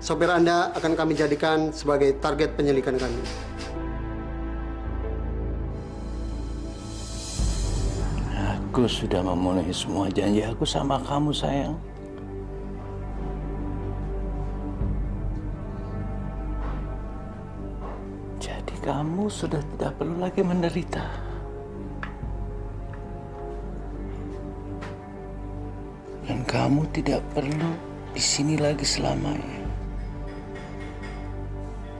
sopir Anda akan kami jadikan sebagai target penyelidikan kami.
Aku sudah memenuhi semua janji aku sama kamu, sayang. Jadi kamu sudah tidak perlu lagi menderita. Dan kamu tidak perlu di sini lagi selamanya.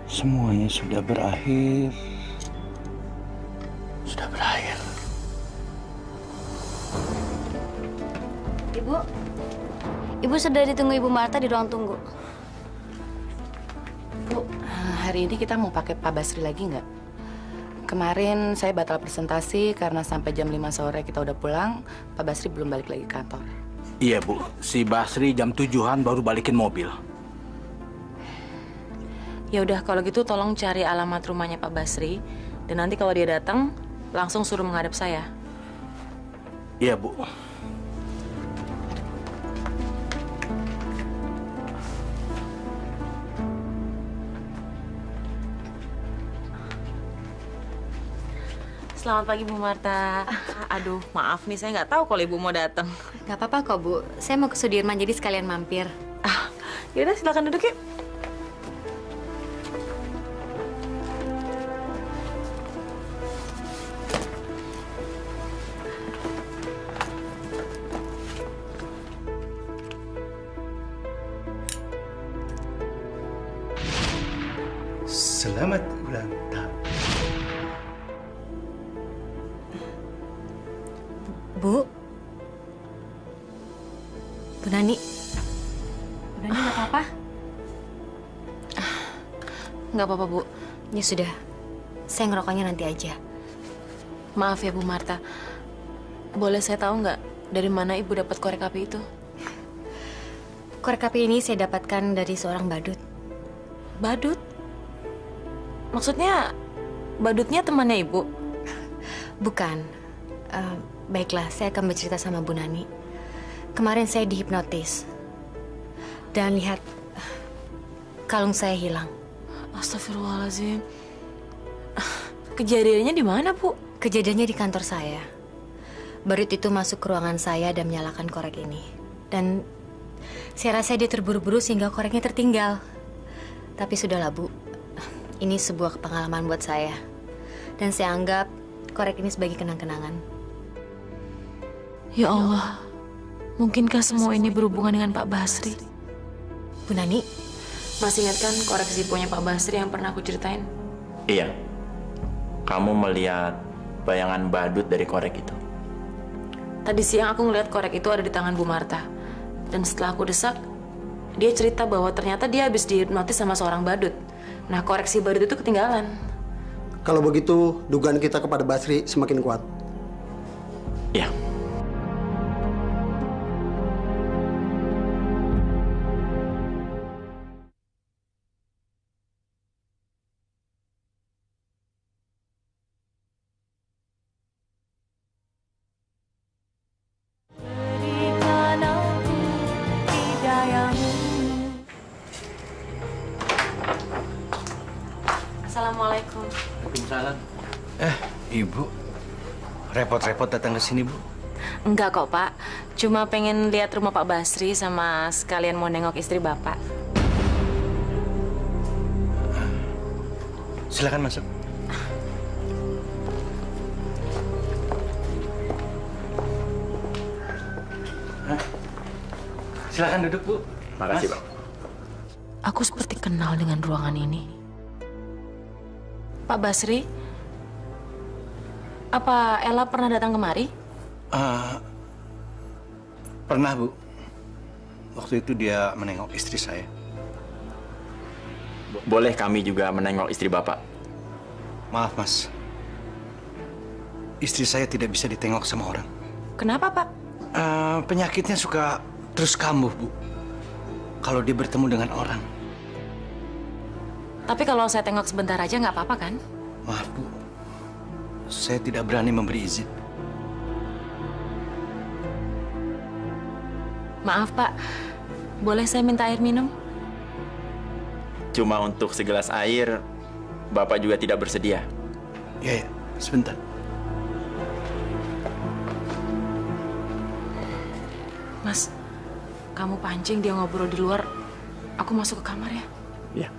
Semuanya sudah berakhir. Sudah berakhir.
Ibu sudah ditunggu Ibu Marta di ruang tunggu.
Bu, hari ini kita mau pakai Pak Basri lagi nggak? Kemarin saya batal presentasi karena sampai jam 5 sore kita udah pulang, Pak Basri belum balik lagi ke kantor.
Iya, Bu. Si Basri jam 7-an baru balikin mobil.
Ya udah, kalau gitu tolong cari alamat rumahnya Pak Basri dan nanti kalau dia datang langsung suruh menghadap saya.
Iya, Bu.
Selamat pagi Bu Marta. Aduh, maaf nih saya nggak tahu kalau Ibu mau datang.
Nggak apa-apa kok Bu, saya mau ke Sudirman jadi sekalian mampir.
Yaudah silakan duduk yuk.
Selamat ulang tahun.
Bu Nani. Bu Nani nggak apa-apa?
Nggak apa-apa, Bu.
Ya sudah, saya ngerokoknya nanti aja.
Maaf ya, Bu Marta. Boleh saya tahu nggak dari mana Ibu dapat korek api itu?
Korek api ini saya dapatkan dari seorang badut.
Badut? Maksudnya badutnya temannya Ibu?
Bukan. Baiklah, saya akan bercerita sama Bu Nani. Kemarin saya dihipnotis. Dan lihat, kalung saya hilang.
Astagfirullahaladzim. Kejadiannya di mana, Bu?
Kejadiannya di kantor saya. Barut itu masuk ke ruangan saya dan menyalakan korek ini. Dan saya rasa dia terburu-buru sehingga koreknya tertinggal. Tapi sudahlah, Bu. Ini sebuah pengalaman buat saya. Dan saya anggap korek ini sebagai kenang-kenangan.
Ya Allah, mungkinkah semua ini berhubungan dengan Pak Basri?
Bu Nani,
masih ingat kan korek Zippo-nya Pak Basri yang pernah aku ceritain?
Iya. Kamu melihat bayangan badut dari korek itu.
Tadi siang aku ngeliat korek itu ada di tangan Bu Marta. Dan setelah aku desak, dia cerita bahwa ternyata dia habis dihipnotis sama seorang badut. Nah, koreksi badut itu ketinggalan.
Kalau begitu, dugaan kita kepada Basri semakin kuat.
Iya.
Assalamualaikum.
Waalaikumsalam. Ibu, repot-repot datang ke sini, Bu?
Enggak kok, Pak. Cuma pengen lihat rumah Pak Basri sama sekalian mau nengok istri Bapak.
Silakan masuk. Silakan duduk, Bu.
Makasih, Bang.
Aku seperti kenal dengan ruangan ini. Pak Basri, apa Ella pernah datang kemari?
Pernah, Bu. Waktu itu dia menengok istri saya.
Boleh kami juga menengok istri Bapak?
Maaf, Mas. Istri saya tidak bisa ditengok sama orang.
Kenapa, Pak?
Penyakitnya suka terus kambuh, Bu. Kalau dia bertemu dengan orang.
Tapi kalau saya tengok sebentar aja nggak apa-apa kan?
Maaf, Bu. Saya tidak berani memberi izin.
Maaf, Pak. Boleh saya minta air minum?
Cuma untuk segelas air, Bapak juga tidak bersedia?
Ya, sebentar.
Mas, kamu pancing dia ngobrol di luar. Aku masuk ke kamar ya?
Iya.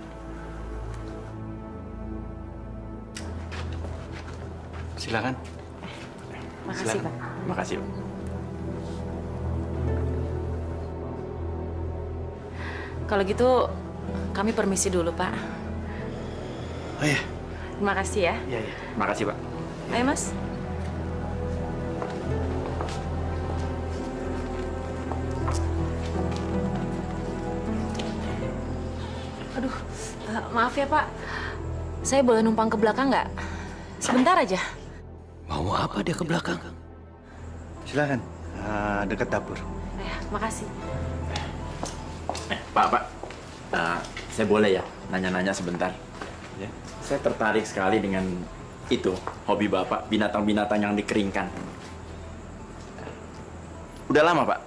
Silakan.
Makasih, Pak.
Makasih, Pak.
Kalau gitu, kami permisi dulu, Pak.
Oh iya.
Terima kasih ya.
Iya. Makasih, Pak.
Ayo, Mas. Aduh, maaf ya, Pak. Saya boleh numpang ke belakang nggak? Sebentar aja.
Mau apa dia ke belakang? Silakan. Dekat dapur.
Ya, makasih.
Pak. Saya boleh ya nanya-nanya sebentar? Ya. Saya tertarik sekali dengan itu, hobi Bapak, binatang-binatang yang dikeringkan. Udah lama, Pak,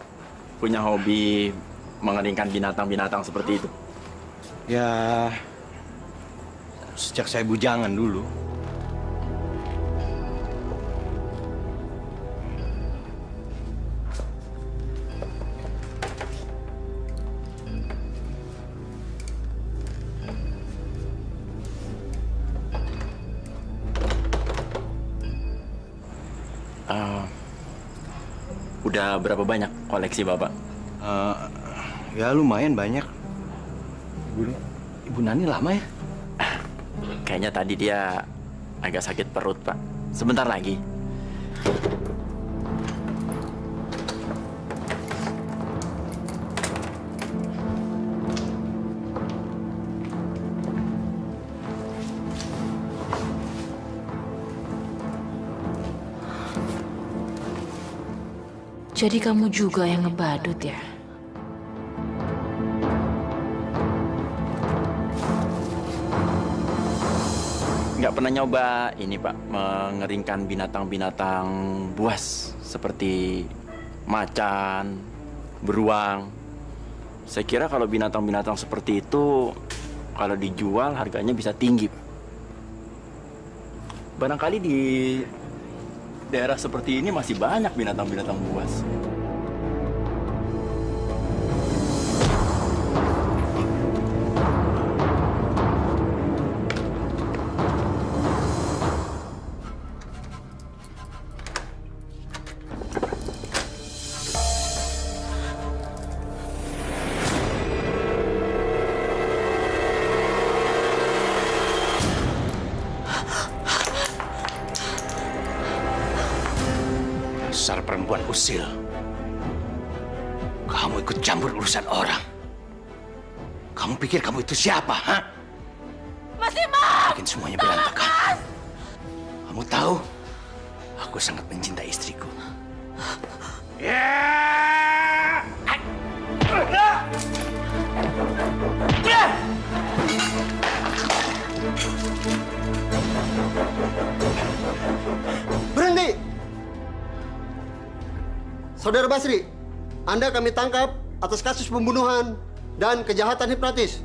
punya hobi mengeringkan binatang-binatang seperti itu?
Ya, sejak saya bujangan dulu.
Udah berapa banyak koleksi Bapak?
Ya lumayan banyak. Ibu Nani lama ya?
Kayaknya tadi dia agak sakit perut, Pak. Sebentar lagi.
Jadi kamu juga yang ngebadut ya?
Nggak pernah nyoba ini, Pak, mengeringkan binatang-binatang buas seperti macan, beruang. Saya kira kalau binatang-binatang seperti itu, kalau dijual harganya bisa tinggi, Pak. Barangkali di daerah seperti ini masih banyak binatang-binatang buas.
Dasar perempuan usil. Kamu ikut campur urusan orang. Kamu pikir kamu itu siapa, ha?
Mas Imam!
Bikin semuanya berantakan. Kamu tahu, aku sangat mencintai istriku.
Berhenti! Saudara Basri, Anda kami tangkap atas kasus pembunuhan dan kejahatan hipnotis.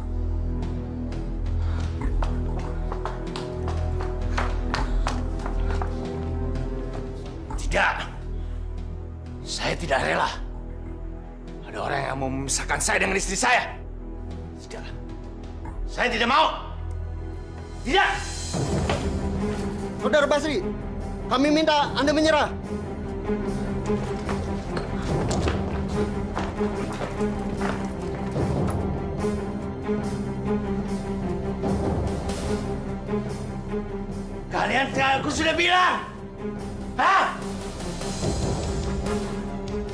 Tidak. Saya tidak rela. Ada orang yang mau memisahkan saya dengan istri saya. Tidak. Saya tidak mau. Tidak.
Saudara Basri, kami minta Anda menyerah.
Kalian aku sudah bilang. Hah?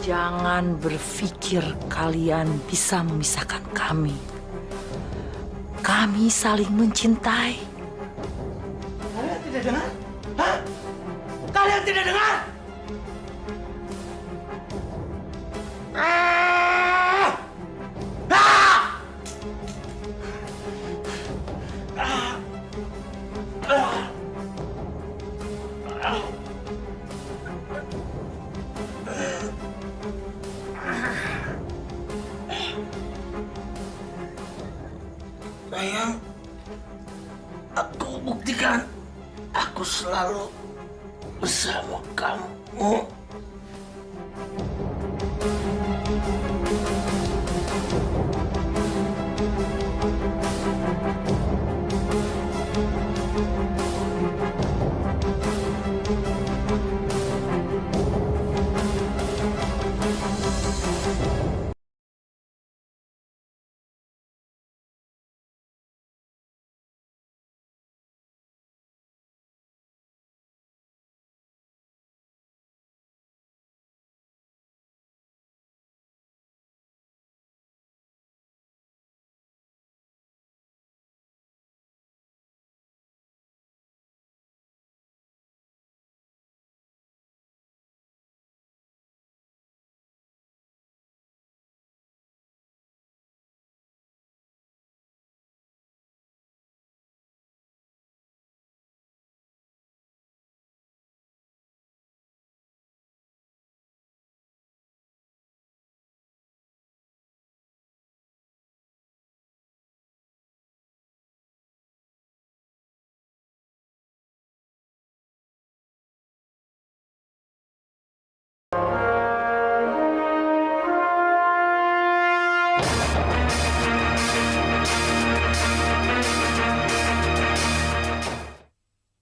Jangan berpikir kalian bisa memisahkan kami. Kami saling mencintai.
Kalian tidak dengar? Hah? Kalian tidak dengar? Sayang, aku buktikan aku selalu bersama kamu.